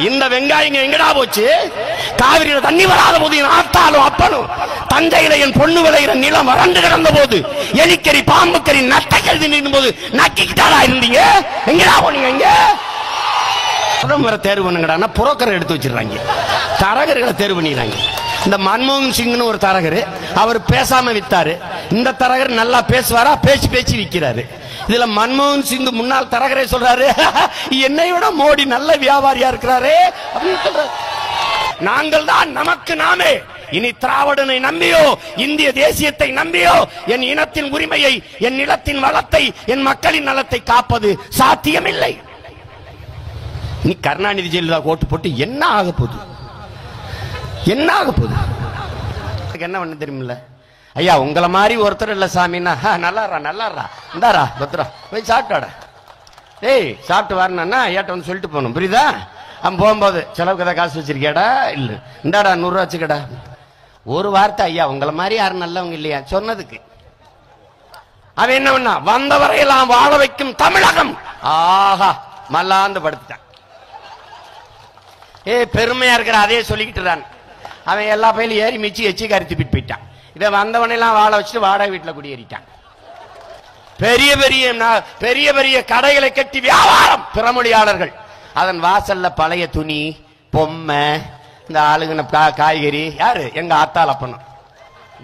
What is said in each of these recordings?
இந்த வெங்காயங்க எங்கடா போச்சு? காவிரியில தண்ணி வராத போது என் ஆத்தாலும் அப்பனும் தஞ்சையில என் பொண்ணு விளைகிற நிலம் வறண்டு கிடந்த போது எலிக்கறி பாம்புக்கறி நட்டைகள் நின்னும் போது நக்கிக்கிட்டாரா இருந்தீங்க? எங்கடா போனீங்க? இங்க பிரதமரை தேர்வு பண்ணுங்கடா, புரோக்கரை எடுத்து வச்சிருக்காங்க, தரகர்களை தேர்வு பண்ணிடுறாங்க. இந்த மன்மோகன் சிங்னு ஒரு தரகர், அவர் பேசாம வித்தாரு. இந்த தரகர் நல்லா பேசுவாரா, பேச்சு பேச்சு விற்கிறாரு. இதுல மன்மோகன் சிங் முன்னாள் தரகரே சொல்றாரு, என்னை விட மோடி நல்ல வியாபாரியா இருக்கிறாரு அப்படின்னு சொல்றாரு. நாங்கள் தான் நமக்கு நாமே இனி திராவிடனை நம்பியோ இந்திய தேசியத்தை நம்பியோ என் இனத்தின் உரிமையை, என் நிலத்தின் வளத்தை, என் மக்களின் நலத்தை காப்பது சாத்தியமில்லை. நீ கருணாநிதி ஜெயலலிதா ஓட்டு போட்டு என்ன ஆக போகுது? என்ன ஆக போகுது? என்ன பண்ண தெரியுமில்ல? ஐயா உங்களை மாதிரி ஒருத்தர் இல்ல சாமின்னா, நல்லாரா நல்லாரா இந்தாரா பத்திரா போய் சாப்பிட்டாடா, ஏய் சாப்பிட்டு வரணும்னா ஐயாட்ட வந்து சொல்லிட்டு போகணும், புரியுதா? அவன் போகும்போது செலவுக்கு ஏதாவது காசு வச்சிருக்கியாடா? இல்ல இந்தாடா 100 ரூபா வச்சுக்கடா. ஒரு வார்த்தை ஐயா உங்களை மாதிரி யாரும் நல்லவங்க இல்லையா சொன்னதுக்கு அவன் என்ன பண்ணா, வந்தவரையெல்லாம் வாழ வைக்கும் தமிழகம். ஆஹா மல்லாந்து படுத்துட்டான். பெருமையா இருக்கிற அதே சொல்லிக்கிட்டு தான் அவன் எல்லா பயிலும் ஏறி மிச்சு எச்சி கருத்து பிட்டு போயிட்டான். இதை வந்தவனெல்லாம் வாழ வச்சுட்டு வாடகை வீட்டுல குடியேறிட்டான். பெரிய பெரிய பெரிய பெரிய கடைகளை கட்டி வியாபாரம் பிறமொழியாளர்கள். அதன் வாசல்ல பழைய துணி பொம்மை, இந்த ஆளுங்க காய்கறி, யாரு எங்க ஆத்தால பண்ணும்.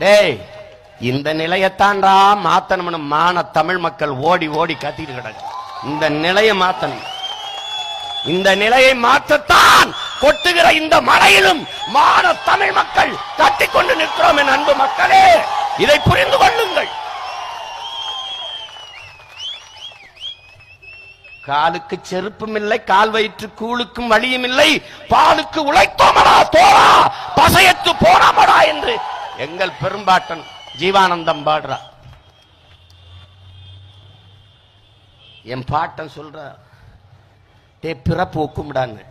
டேய் இந்த நிலையத்தாண்டா மாத்தணும்னு மான தமிழ் மக்கள் ஓடி ஓடி கத்திட்டு கிடக்கு. இந்த நிலையை மாத்தணும். இந்த நிலையை மாற்றத்தான் கொட்டுகிற இந்த மழையிலும் மான தமிழ் மக்கள் கட்டிக்கொண்டு நிற்கிறோம். என் அன்பு மக்களே, இதை புரிந்து கொள்ளுங்கள். காலுக்கு செருப்பும் இல்லை, கால் வயிற்று கூழுக்கும் வழியும் இல்லை, பாலுக்கு உழைத்தோமடா தோழா பசையத்து போனாமடா என்று எங்கள் பெரும்பாட்டன் ஜீவானந்தம் பாடுறா. என் பாட்டன் சொல்ற பிறப்பு ஒக்கும்டான்னு.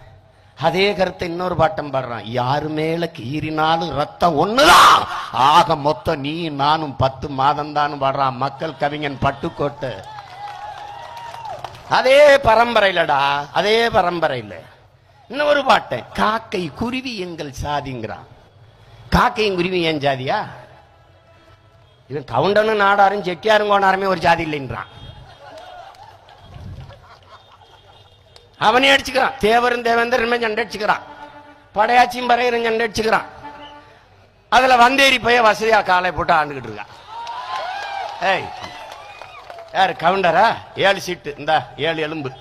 அதே கருத்தை இன்னொரு பாட்டம் பாடுறான். யாரு மேல கீறினாலும் ரத்தம் ஒண்ணுதான், ஆக மொத்தம் நீ நானும் 10 மாதம் தான் பாடுறான் மக்கள் கவிஞன் பட்டுக்கோட்டை. அதே பரம்பரையிலடா, அதே பரம்பரையில இன்னொரு பாட்டேன். காக்கை குருவி எங்கள் சாதிங்கிறான். காக்கையும் குருவி ஏன் ஜாதியா? இவன் கவுண்டனும் நாடாரும் செட்டியாரும் கோணாருமே ஒரு ஜாதி இல்லைன்றான். அவனே அடிச்சுக்கிறான். தேவரும் தேவேந்திரமே சண்டை அடிச்சுக்கிறான். படையாச்சியும் பறையரும் சண்டை அடிச்சுக்கிறான். அதுல வந்தேறி போய் வசதியா காலை போட்டு ஆண்டுகிட்டு இருக்கான். ஏய் யாரு கவுண்டரா? 7 சீட்டு இந்த 7 எலும்பு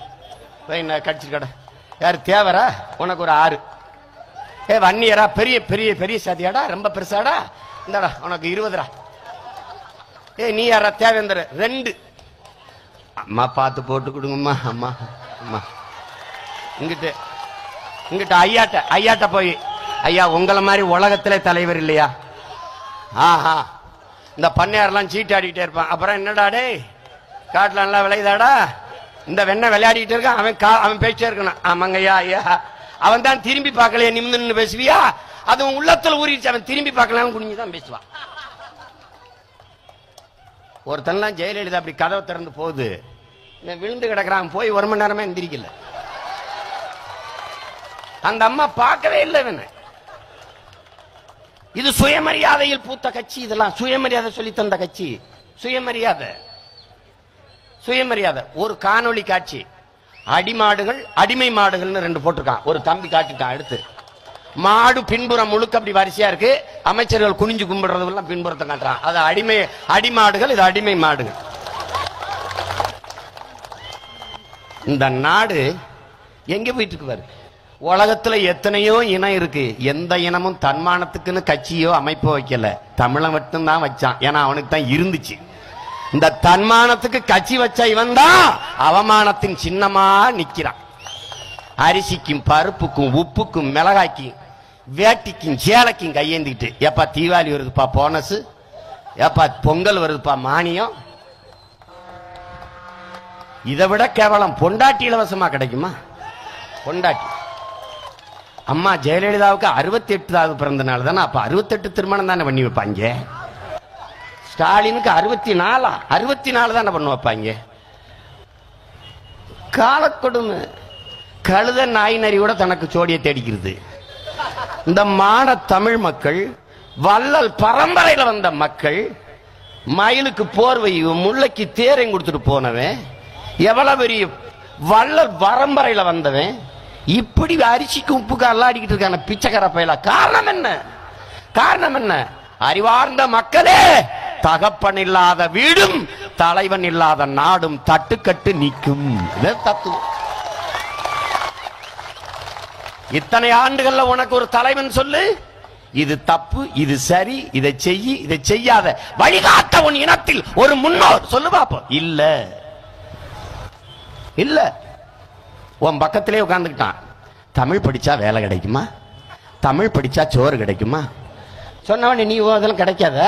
கடிச்சிருக்கடா. யாரு தேவரா? உனக்கு ஒரு 6. வன்னியரா? பெரிய பெரிய பெரிய சாதியாடா, ரொம்ப பெருசாடா, இந்தாடா உனக்கு 20. நீ யாரா? தேவேந்திர 2. அம்மா பார்த்து போட்டு கொடுங்கம்மா. அம்மா அம்மா இங்கிட்ட இங்கிட்ட ஐயாட்ட போய், ஐயா உங்களை மாதிரி உலகத்திலே தலைவர் இல்லையா? ஆஹா இந்த பண்ணையாரெல்லாம் சீட்டாடிக்கிட்டே இருப்பான். அப்புறம் என்னடா டே காட்டுல நல்லா விளையுதாடா, இந்த வெண்ணெய் விளையாடிக்கிட்டு இருக்கான். அவன் பேச்சே இருக்கணும். ஆமாங்கய்யா ஐயா. அவன் தான் திரும்பி பார்க்கலையே நிமிந்து பேசுவியா? அது உள்ளத்துல ஊறிடுச்சு. அவன் திரும்பி பார்க்கலாம் குனிஞ்சுதான் பேசுவான். ஒருத்தன்லாம் ஜெயலலிதா அப்படி கதவை திறந்து போகுது, விழுந்து கிடக்குறான். போய் 1 மணி நேரமே எந்திரிக்கல. அந்த அம்மா பார்க்கவே இல்லை. இது சுயமரியாதையில் பூத்த கட்சி. இதெல்லாம் சுயமரியாதை சொல்லி தந்த கட்சி. சுயமரியாதை சுயமரியாதை. ஒரு காணொளி காட்சி, அடிமாடுகள் அடிமை மாடுகள்னு 2 போட்டிருக்கான். ஒரு தம்பி காட்டிருக்கான் எடுத்து. மாடு பின்புறம் முழுக்க அப்படி வரிசையா இருக்கு. அமைச்சர்கள் குனிஞ்சு கும்பிடுறதெல்லாம் பின்புறத்தை காட்டுறான். அது அடிமாடுகள், இது அடிமை மாடுகள். இந்த நாடு எங்க போயிட்டு இருக்கு பாரு. உலகத்துல எத்தனையோ இனம் இருக்கு. எந்த இனமும் தன்மானத்துக்குன்னு கட்சியோ அமைப்போ வைக்கல. தமிழன் மட்டும் தான் வச்சான். ஏன்னா அவனுக்கு தான் இருந்துச்சு. இந்த தன்மானத்துக்கு கட்சி வச்ச இவன் தான் அவமானத்தின் சின்னமா நிக்கிறான். அரிசிக்கும் பருப்புக்கும் உப்புக்கும் மிளகாய்க்கும் வேட்டிக்கும் சேலைக்கும் கையேந்திக்கிட்டு, எப்பா தீபாவளி வருதுப்பா போனஸ், எப்பா பொங்கல் வருதுப்பா மானியம். இதை விட கேவலம் பொண்டாட்டி இலவசமா கிடைக்குமா? பொண்டாட்டி அம்மா ஜெயலலிதாவுக்கு 68வது பிறந்த நாள் தானே. அப்ப 68 திருமணம் தானே பண்ணி வைப்பாங்க. ஸ்டாலினுக்கு 64 தானே பண்ண வைப்பாங்க. காலக்கொடுமை. கழுத நாய் நரி கூட தனக்கு சோடியை தேடிக்கிறது. இந்த மான தமிழ் மக்கள், வள்ளல் பரம்பரையில் வந்த மக்கள், மயிலுக்கு போர்வையும் முல்லைக்கு தேரையும் கொடுத்துட்டு போனவன், எவ்வளவு பெரிய வள்ளல் பரம்பரையில் வந்தவன், இப்படி அரிசிக்கு உப்புக்கு அல்லாடிக்கிட்டு இருக்கான பிச்சைக்கார பயல. காரணம் என்ன? காரணம் என்ன? அறிவார்ந்த மக்களே, தகப்பன் இல்லாத வீடும் தலைவன் இல்லாத நாடும் தட்டுக்கட்டு நிற்கும். தத்துவம். இத்தனை ஆண்டுகள்ல உனக்கு ஒரு தலைவன் சொல்லு, இது தப்பு, இது சரி, இதை செய்யி, இதை செய்யாத, வழிகாட்ட உன் இனத்தில் ஒரு முன்னோர் சொல்லு பாப்போம். இல்ல இல்ல. உன் பக்கத்திலே உட்கார்ந்துக்கிட்டான். தமிழ் படிச்சா வேலை கிடைக்குமா, தமிழ் படிச்சா சோறு கிடைக்குமா சொன்னவனே நீ அதெல்லாம் கிடைக்காத.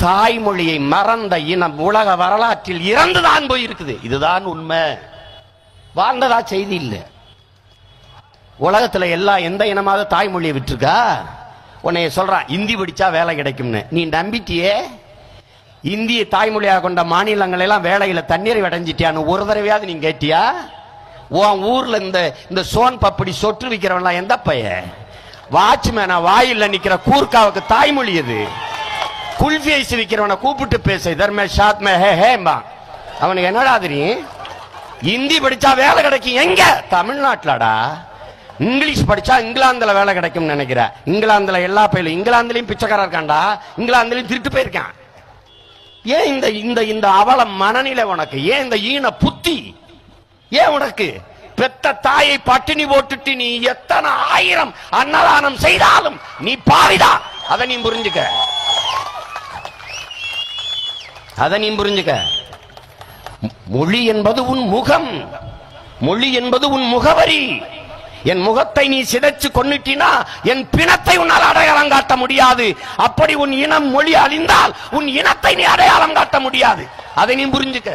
தாய்மொழியை மறந்த இனம் உலக வரலாற்றில் இறந்துதான் போயிருக்குது. இதுதான் உண்மை. வாழ்ந்ததா செய்தி இல்லை. உலகத்துல எந்த இனமாவது தாய்மொழியை விட்டுருக்கா? உன்னை சொல்றான் இந்தி படிச்சா வேலை கிடைக்கும்னு. நீ நம்பிட்டியே? இந்திய தாய்மொழியாக கொண்ட மாநிலங்கள் எல்லாம் வேலையில தண்ணீரை அடைஞ்சிட்டியான்னு ஒரு தடவையாவது நீங்க கேட்டியா? உன் ஊர்ல இந்த சோன் பப்படி சொட்டு விற்கிறவன்லாம் எந்த பைய? வாட்ச்மேனா வாயில நிக்கிற கூர்க்காவுக்கு தாய்மொழி எது? குல்ஃபி ஐஸ் விற்கிறவனை கூப்பிட்டு பேச இதர்மே ஷாத் மே ஹே ஹேம்பா. அவனுக்கு என்னடா தெரியும்? இந்தி படிச்சா வேலை கிடைக்கும் எங்க? தமிழ்நாட்டுலடா. இங்கிலீஷ் படிச்சா இங்கிலாந்துல வேலை கிடைக்கும் நினைக்கிற. இங்கிலாந்துல எல்லா பயிலும், இங்கிலாந்துலயும் பிச்சைக்காரர் இருக்காண்டா, இங்கிலாந்துலயும் திருட்டு போயிருக்கான். ஏன் இந்த அவல மனநிலை உனக்கு? ஏன் இந்த ஈன புத்தி? ஏன் உனக்கு? பெத்த தாயை பட்டினி போட்டுட்டு நீ எத்தனை ஆயிரம் அன்னதானம் செய்தாலும் நீ பாவிதா. அதை நீ புரிஞ்சுக்க. அதை நீ புரிஞ்சுக்க. மொழி என்பது உன் முகம், மொழி என்பது உன் முகவரி. என் முகத்தை நீ சிதைச்சு கொன்னுட்டினா என் பிணத்தை உன்னால் அடையாளம் காட்ட முடியாது. அப்படி உன் இனம் மொழி அழிந்தால் உன் இனத்தை நீ அடையாளம் காட்ட முடியாது. அதை நீ புரிஞ்சுக்க.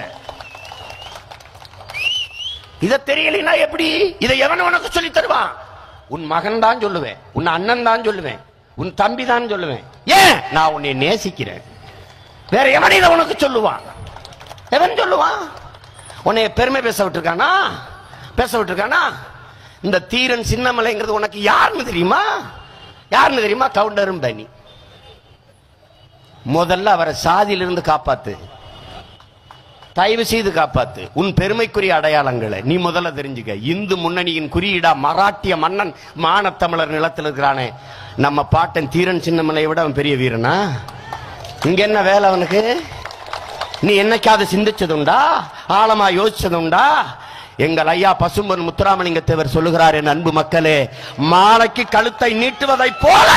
இதை தெரியலனா எப்படி? இதை எவன் உனக்கு சொல்லி தருவான்? உன் மகன் தான் சொல்லுவேன், உன் அண்ணன் தான் சொல்லுவேன், உன் தம்பி தான் சொல்லுவேன். ஏன்? நான் உன்னை நேசிக்கிறேன். வேற எவன் இதை உனக்கு சொல்லுவான்? எவன் சொல்லுவான்? உன்னை பெருமை பேச விட்டுருக்கானா? பேச விட்டுருக்கானா? இந்த தீரன் சின்னமலைங்கிறது உனக்கு யாருன்னு தெரியுமா? யாருன்னு தெரியுமா? கவுண்டரும் பனி. முதல்ல அவரை சாதியிலிருந்து காப்பாத்து, தயவு செய்து காப்பாத்து. உன் பெருமைக்குரிய அடையாளங்களை நீ முதல்ல தெரிஞ்சுக்க. இந்து முன்னணியின் குறியீடா மராட்டிய மன்னன் மானத்தமிழர் நிலத்தில் இருக்கிறானே நம்ம பாட்டன் தீரன் சின்னமலையை விட அவன் பெரிய வீரனா? இங்க என்ன வேலை அவனுக்கு? நீ என்னைக்காவது சிந்திச்சதுண்டா? ஆழமா யோசிச்சதுண்டா? எங்கள் ஐயா பசும்பொன் முத்துராமலிங்க தேவர் சொல்லுகிறார், என் அன்பு மக்களே, மாலைக்கு கழுத்தை நீட்டுவதை போல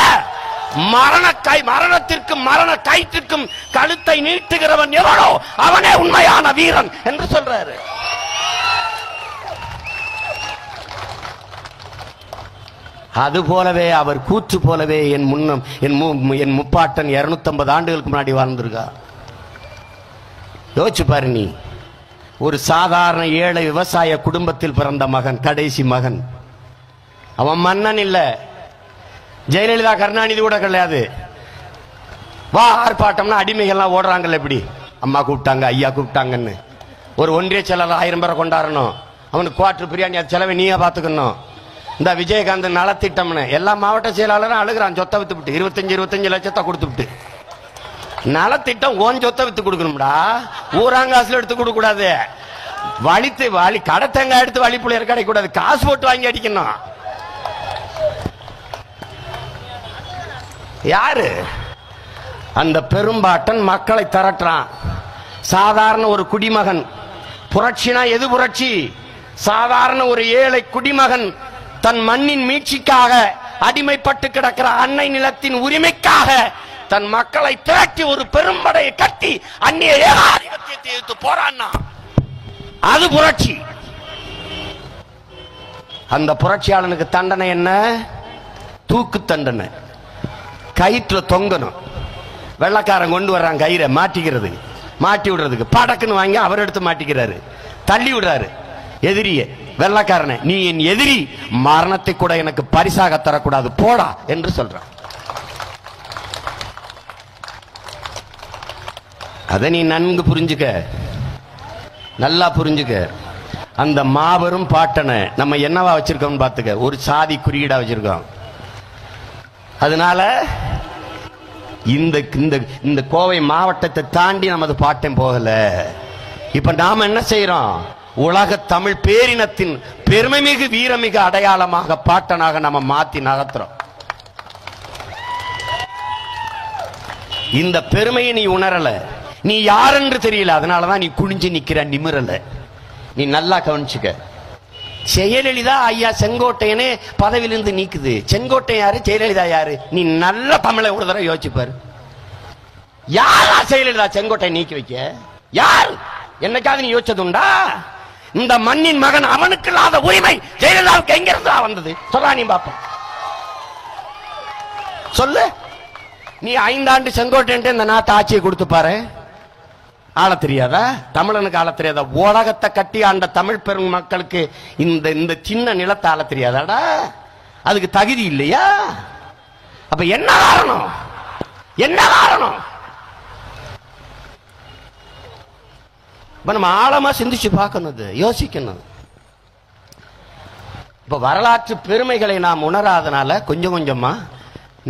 மரணத்திற்கும் மரண கயிற்றுக்கும் கழுத்தை நீட்டுகிறவன் எவனோ அவனே உண்மையான வீரன் என்று சொல்றாரு. அது போலவே அவர் கூற்று போலவே என் முப்பாட்டன் 250 ஆண்டுகளுக்கு முன்னாடி வாழ்ந்திருக்கா. யோசிச்சு பாரு. நீ ஒரு சாதாரண ஏழை விவசாய குடும்பத்தில் பிறந்த மகன், கடைசி மகன். அவன் மன்னன் இல்ல, ஜெயலலிதா கருணாநிதி கூட கிடையாது. வா ஆர்ப்பாட்டம்னா அடிமைகள்லாம் ஓடுறாங்கல்ல, எப்படி அம்மா கூப்பிட்டாங்க ஐயா கூப்பிட்டாங்கன்னு. ஒரு ஒன்றிய செயலாளர் 1000 பேரை கொண்டாடணும், அவனுக்கு குவார்டர் பிரியாணி அது செலவை நீயே பார்த்துக்கணும். இந்த விஜயகாந்த் நலத்திட்டம்னு எல்லா மாவட்ட செயலாளரும் அழுகிறான், சொத்தை வித்து விட்டு 25 லட்சத்தை கொடுத்துட்டு. நலத்திட்டம் ஓன் சொத்தை வித்து கொடுக்கணும்டா, ஊராங்காசுல எடுத்து கொடுக்க கூடாது. வழி கடை தேங்காய் எடுத்து வழிப்புள்ள கிடைக்க கூடாது, காசு போட்டு வாங்கி அடிக்கணும். யாரு அந்த பெரும்பாட்டன்? மக்களை திரட்டுறான். சாதாரண ஒரு குடிமகன். புரட்சினா எது புரட்சி? சாதாரண ஒரு ஏழை குடிமகன் தன் மண்ணின் மீட்சிக்காக, அடிமைப்பட்டு கிடக்கிற அன்னை நிலத்தின் உரிமைக்காக தன் மக்களை திரட்டி ஒரு பெரும்படையை கட்டி அந்நிய ஏகாதிபத்தியத்தை எதிர்த்து போராடினா அது புரட்சி. அந்த புரட்சியாளனுக்கு தண்டனை என்ன? தூக்கு தண்டனை. கயிற்றுல தொங்கணும். வெள்ளக்காரன் கொண்டு வர்றான் கயிறை மாட்டிக்கிறது, மாட்டி விடுறதுக்கு படக்குன்னு வாங்கி அவர் எடுத்து மாட்டிக்கிறாரு, தள்ளி விடுறாரு எதிரிய. வெள்ளக்காரனை, நீ என் எதிரி, மரணத்தை கூட எனக்கு பரிசாக தரக்கூடாது போடா என்று சொல்றான். அதை நீ நன்கு புரிஞ்சுக்க, நல்லா புரிஞ்சுக்க. அந்த மாபெரும் பாட்டனை நம்ம என்னவா வச்சிருக்கோம் பாத்துக்க, ஒரு சாதி குறியீடா வச்சிருக்கோம். அதனால இந்த இந்த கோவை மாவட்டத்தை தாண்டி நமது பாட்டன் போகல. இப்ப நாம என்ன செய்யறோம்? உலக தமிழ் பேரினத்தின் பெருமைமிகு வீரமிகு அடையாளமாக பாட்டனாக நம்ம மாத்தி நகர்த்துறோம். இந்த பெருமையை நீ உணரல, நீ யார் என்று தெரியல, அதனாலதான் நீ குனிஞ்சு நிக்கிற, நிமிரல. நீ நல்லா கவனிச்சுக்க. ஜெயலலிதா ஐயா செங்கோட்டையனே பதவியிலிருந்து நீக்குது. செங்கோட்டையன் யாரு, ஜெயலலிதா யாரு? நீ நல்ல தமிழை ஒரு தடவை யோசிப்பாரு. யாரா ஜெயலலிதா செங்கோட்டையன் நீக்கி வைக்க? யார்? என்னைக்காவது நீ யோசிச்சதுண்டா? இந்த மண்ணின் மகன், அவனுக்கு இல்லாத உரிமை ஜெயலலிதாவுக்கு எங்கிருந்து வந்தது? சொல்றா நீ பாப்ப, சொல்லு. நீ 5 ஆண்டு செங்கோட்டையன் இந்த நாட்டு ஆட்சியை கொடுத்து பாரு. ஆள தெரியாதா? தமிழனுக்கு ஆள தெரியாதா? உலகத்தை கட்டி ஆண்ட தமிழ் பெரும் மக்களுக்கு இந்த சின்ன நிலத்தை ஆள தெரியாதாடா? அதுக்கு தகுதி இல்லையா? அப்ப என்ன காரணம்? என்ன காரணம்? நம்ம ஆழமா சிந்திச்சு பார்க்கணும், யோசிக்கணும். இப்ப வரலாற்று பெருமைகளை நாம் உணராதனால கொஞ்சம் கொஞ்சமா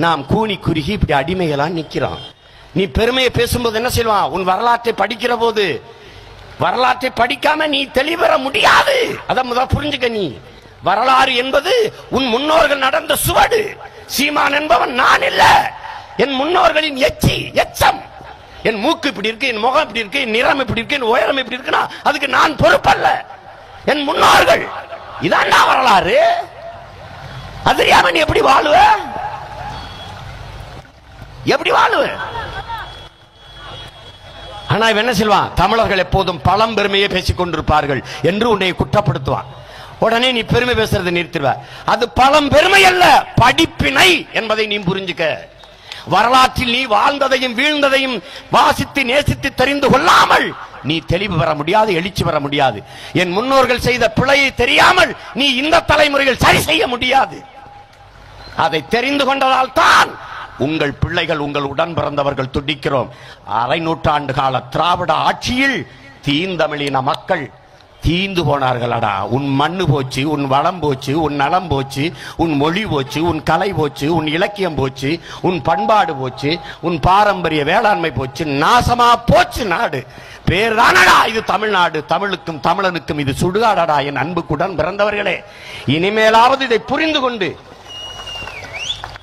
நாம் கூனி குறுகி இப்படி அடிமைகளா நிக்கிறோம். நீ பெருமையை பேசும்போது என்ன செய்வான்? உன் வரலாற்றை படிக்கிற போது, வரலாற்றை படிக்காம நீ தெளிவர முடியாது. அத முதல் புரிஞ்சுக்க. நீ வரலாறு என்பது உன் முன்னோர்கள் நடந்த சுவடு. சீமான் என்பவன் நான் இல்ல, என் முன்னோர்களின் எச்சம். என் மூக்கு இப்படி இருக்கு, என் முகம் இப்படி இருக்கு, என் நிறம் இப்படி இருக்கு, என் உயரம் இப்படி இருக்குன்னா அதுக்கு நான் பொறுப்பல்ல, என் முன்னோர்கள். இதான் வரலாறு. அது தெரியாம நீ எப்படி வாழுவ? எப்படி வாழுவ? ஆனா இவன் என்ன சொல்வான்? தமிழர்கள் எப்போதும் பழம் பெருமையை பேசிக் கொண்டிருப்பார்கள் என்று உன்னை குற்றப்படுத்துவான். உடனே நீ பெருமை பேசுறது நிறுத்திடுவ. அது பழம் பெருமை அல்ல, படிப்பினை என்பதை நீ புரிஞ்சுக்க. வரலாற்றில் நீ வாழ்ந்ததையும் வீழ்ந்ததையும் வாசித்து நேசித்து தெரிந்து கொள்ளாமல் நீ தெளிவு பெற முடியாது, எழுச்சி பெற முடியாது. என் முன்னோர்கள் செய்த பிழையை தெரியாமல் நீ இந்த தலைமுறையில் சரி செய்ய முடியாது. அதை தெரிந்து கொண்டதால் தான் உங்கள் பிள்ளைகள், உங்கள் உடன் பிறந்தவர்கள் துடிக்கிறோம். 1/2 நூற்றாண்டு கால திராவிட ஆட்சியில் தீந்தமிழின மக்கள் தீந்து போனார்களடா. உன் மண்ணு போச்சு, உன் வளம் போச்சு, உன் நலம் போச்சு, உன் மொழி போச்சு, உன் கலை போச்சு, உன் இலக்கியம் போச்சு, உன் பண்பாடு போச்சு, உன் பாரம்பரிய வேளாண்மை போச்சு, நாசமா போச்சு நாடு. பேர் தானடா இது தமிழ்நாடு. தமிழுக்கும் தமிழனுக்கும் இது சுடுகாடடா. என் அன்புக்குடன் பிறந்தவர்களே, இனிமேலாவது இதை புரிந்து கொண்டு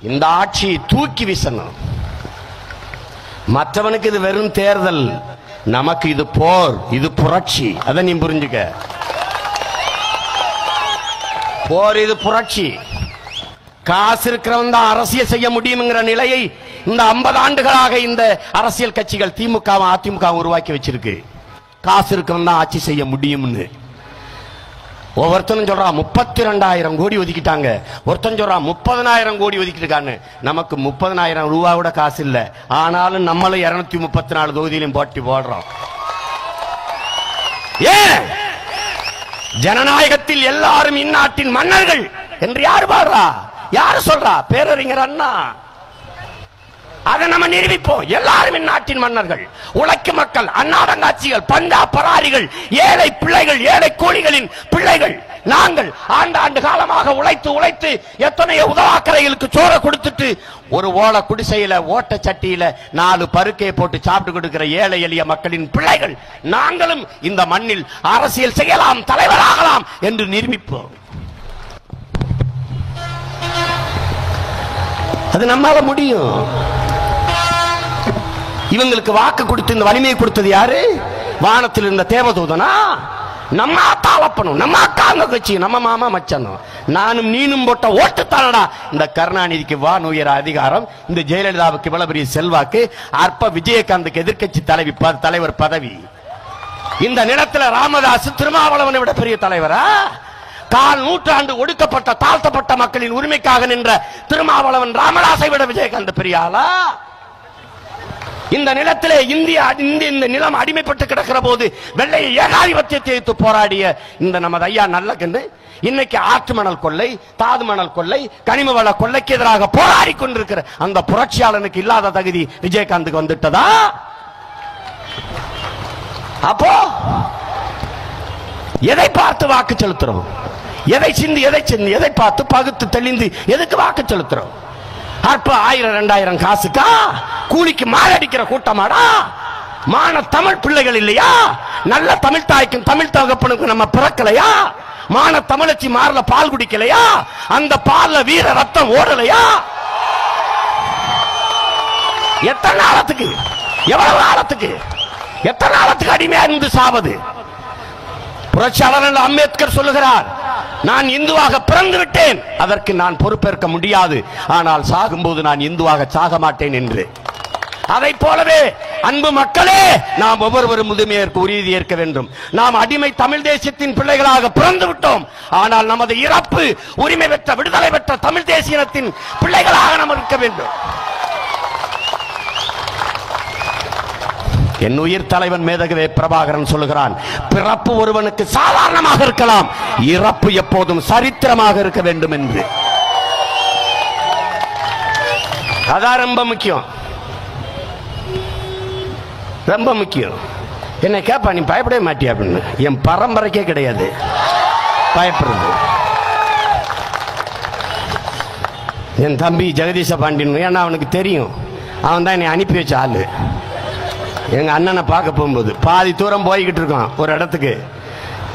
இந்த ஆட்சியை தூக்கி வீசணும். மற்றவனுக்கு இது வெறும் தேர்தல், நமக்கு இது போர், இது புரட்சி. அதை நீ புரிஞ்சுக்க. போர், இது புரட்சி. காசு இருக்கிறவன் தான் அரசியல் செய்ய முடியுங்கிற நிலையை இந்த 50 ஆண்டுகளாக இந்த அரசியல் கட்சிகள் திமுக அதிமுக உருவாக்கி வச்சிருக்கு. காசு இருக்கிறவன் தான் ஆட்சி செய்ய முடியும்னு. ஒவ்வொருத்தனும் சொல்றான் 32,000 கோடி ஒதுக்கிட்டாங்க, ஒருத்தன் சொல்றான் 30,000 கோடி ஒதுக்கிட்டாங்க. நமக்கு 30,000 ரூபாய் கூட காசு இல்ல, ஆனாலும் நம்மளும் 234 தொகுதியிலும் போட்டி போடுறோம். ஏன்? ஜனநாயகத்தில் எல்லாரும் இந்நாட்டின் மன்னர்கள் என்று யாரு பாடுறா? யாரு சொல்றா? பேரறிஞர் அண்ணா. அதை நம்ம நிரூபிப்போம். எல்லாரும் இந்நாட்டின் மன்னர்கள், உழைக்கும் மக்கள், அன்னாடங்காட்சிகள், பந்தா பராரிகள், ஏழை பிள்ளைகள், ஏழை கூலிகளின் பிள்ளைகள். நாங்கள் ஆண்டாண்டு காலமாக உழைத்து உழைத்து எத்தனையோ உதவாக்கரைகளுக்கு சோற கொடுத்துட்டு ஒரு ஓலை குடிசையில ஓட்ட சட்டியில 4 பருக்கையை போட்டு சாப்பிட்டு கொடுக்கிற ஏழை எளிய மக்களின் பிள்ளைகள். நாங்களும் இந்த மண்ணில் அரசியல் செய்யலாம், தலைவராகலாம் என்று நிரூபிப்போம். அது நம்மால முடியும். இவங்களுக்கு வாக்கு கொடுத்து இந்த வலிமையை கொடுத்தது யாரு? வானத்தில் இருந்த தேவதூதனா? நம்ம தாளப்பனும், நம்ம அக்காங்க கட்சி, நம்ம மாமா மச்சனும், நானும் நீனும் போட்ட ஓட்டு தானடா இந்த கருணாநிதிக்கு வான் உயர அதிகாரம், இந்த ஜெயலலிதாவுக்கு இவ்வளவு பெரிய செல்வாக்கு, அற்ப விஜயகாந்துக்கு எதிர்கட்சி தலைவர் பதவி. இந்த நிலத்தில் ராமதாஸ் திருமாவளவனை விட பெரிய தலைவரா? 1/4 நூற்றாண்டு ஒடுக்கப்பட்ட தாழ்த்தப்பட்ட மக்களின் உரிமைக்காக நின்ற திருமாவளவன் ராமதாஸை விட விஜயகாந்த் பெரிய ஆளா? இந்த நிலத்திலே இந்த நிலம் அடிமைப்பட்டு கிடக்கிற போது வெள்ளை ஏகாதிபத்தியத்தை எதிர்த்து போராடிய இந்த நமது ஐயா நல்லகண்ணு இன்னைக்கு ஆற்று மணல் கொள்ளை, தாது மணல் கொள்ளை, கனிம வள கொள்ளைக்கு எதிராக போராடி கொண்டிருக்கிற அந்த புரட்சியாளனுக்கு இல்லாத தகுதி விஜயகாந்துக்கு வந்துட்டதா? அப்போ எதை பார்த்து வாக்கு செலுத்துறோம்? எதை சிந்தி எதை பார்த்து பகுத்து தெளிந்து எதுக்கு வாக்கு செலுத்துறோம்? அற்ப 1000 2000 காசுக்கா? கூலிக்கு மாரடிக்கிற கூட்டமாடா? மான தமிழ் பிள்ளைகள் இல்லையா? நல்ல தமிழ் தாய்க்கும் தமிழ் தகப்பனுக்கும் நம்ம பிறக்கலையா? மான தமிழச்சி மாறல பால் குடிக்கலையா? அந்த பால்ல வீர ரத்தம் ஓடலையா? எத்தனை நாளத்துக்கு, எவ்வளவு நாளத்துக்கு, எத்தனை நாளத்துக்கு அடிமையா இருந்து சாவது? புரட்சியாளர் அம்பேத்கர் சொல்லுகிறார், நான் இந்துவாக பிறந்து விட்டேன், அதற்கு நான் பொறுப்பேற்க முடியாது, ஆனால் சாகும்போது நான் இந்துவாக சாக மாட்டேன் என்று. அதை போலவே அன்பு மக்களே, நாம் ஒவ்வொருவரும் முதுமையேற்க உறுதி ஏற்க வேண்டும். நாம் அடிமை தமிழ் தேசியத்தின் பிள்ளைகளாக பிறந்து விட்டோம், ஆனால் நமது இறப்பு உரிமை பெற்ற விடுதலை பெற்ற தமிழ் தேசியத்தின் பிள்ளைகளாக நாம் இருக்க வேண்டும். என் உயிர் தலைவன் மேதகவே பிரபாகரன் சொல்லுகிறான், பிறப்பு ஒருவனுக்கு சாதாரணமாக இருக்கலாம், இறப்பு எப்போதும் சரித்திரமாக இருக்க வேண்டும் என்று. அதான் ரொம்ப முக்கியம், ரொம்ப முக்கியம். என்ன கேப்பா, நீ பயப்படவே மாட்டியா அப்படின்னு? என் பரம்பரைக்கே கிடையாது பயப்படுறது. என் தம்பி ஜெகதீச பாண்டியன், ஏன்னா அவனுக்கு தெரியும், அவன் தான் என்னை அனுப்பி வச்ச ஆளு. எங்க அண்ணனை பார்க்க போகும்போது பாதி தூரம் போய்கிட்டு இருக்கான் ஒரு இடத்துக்கு,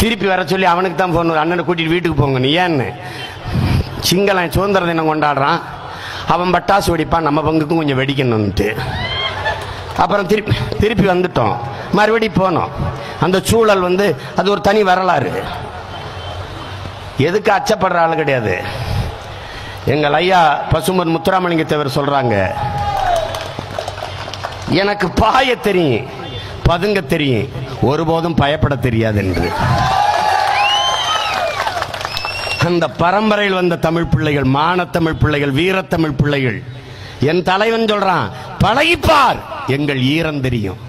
திருப்பி வர சொல்லி அவனுக்கு தான் போன், அண்ணனை கூட்டிட்டு வீட்டுக்கு போங்க. நீ ஏன்னு, சிங்களம் சுதந்திர தினம் கொண்டாடுறான், அவன் பட்டாசு வெடிப்பான், நம்ம பங்குக்கும் கொஞ்சம் வெடிக்கணும்ட்டு. அப்புறம் திருப்பி வந்துட்டோம், மறுபடியும் போனோம். அந்த சூழல் அது ஒரு தனி வரலாறு. எதுக்கு அச்சப்படுற ஆள் கிடையாது. எங்கள் ஐயா பசும்பொன் முத்துராமலிங்க தேவர் சொல்றாங்க, எனக்கு பாய தெரியும், பதுங்க தெரியும், ஒருபோதும் பயப்பட தெரியாது என்று. அந்த பரம்பரையில் வந்த தமிழ் பிள்ளைகள், மான தமிழ் பிள்ளைகள், வீரத்தமிழ் பிள்ளைகள். என் தலைவன் சொல்றான், பழகிப்பார் எங்கள் ஈரம் தெரியும்,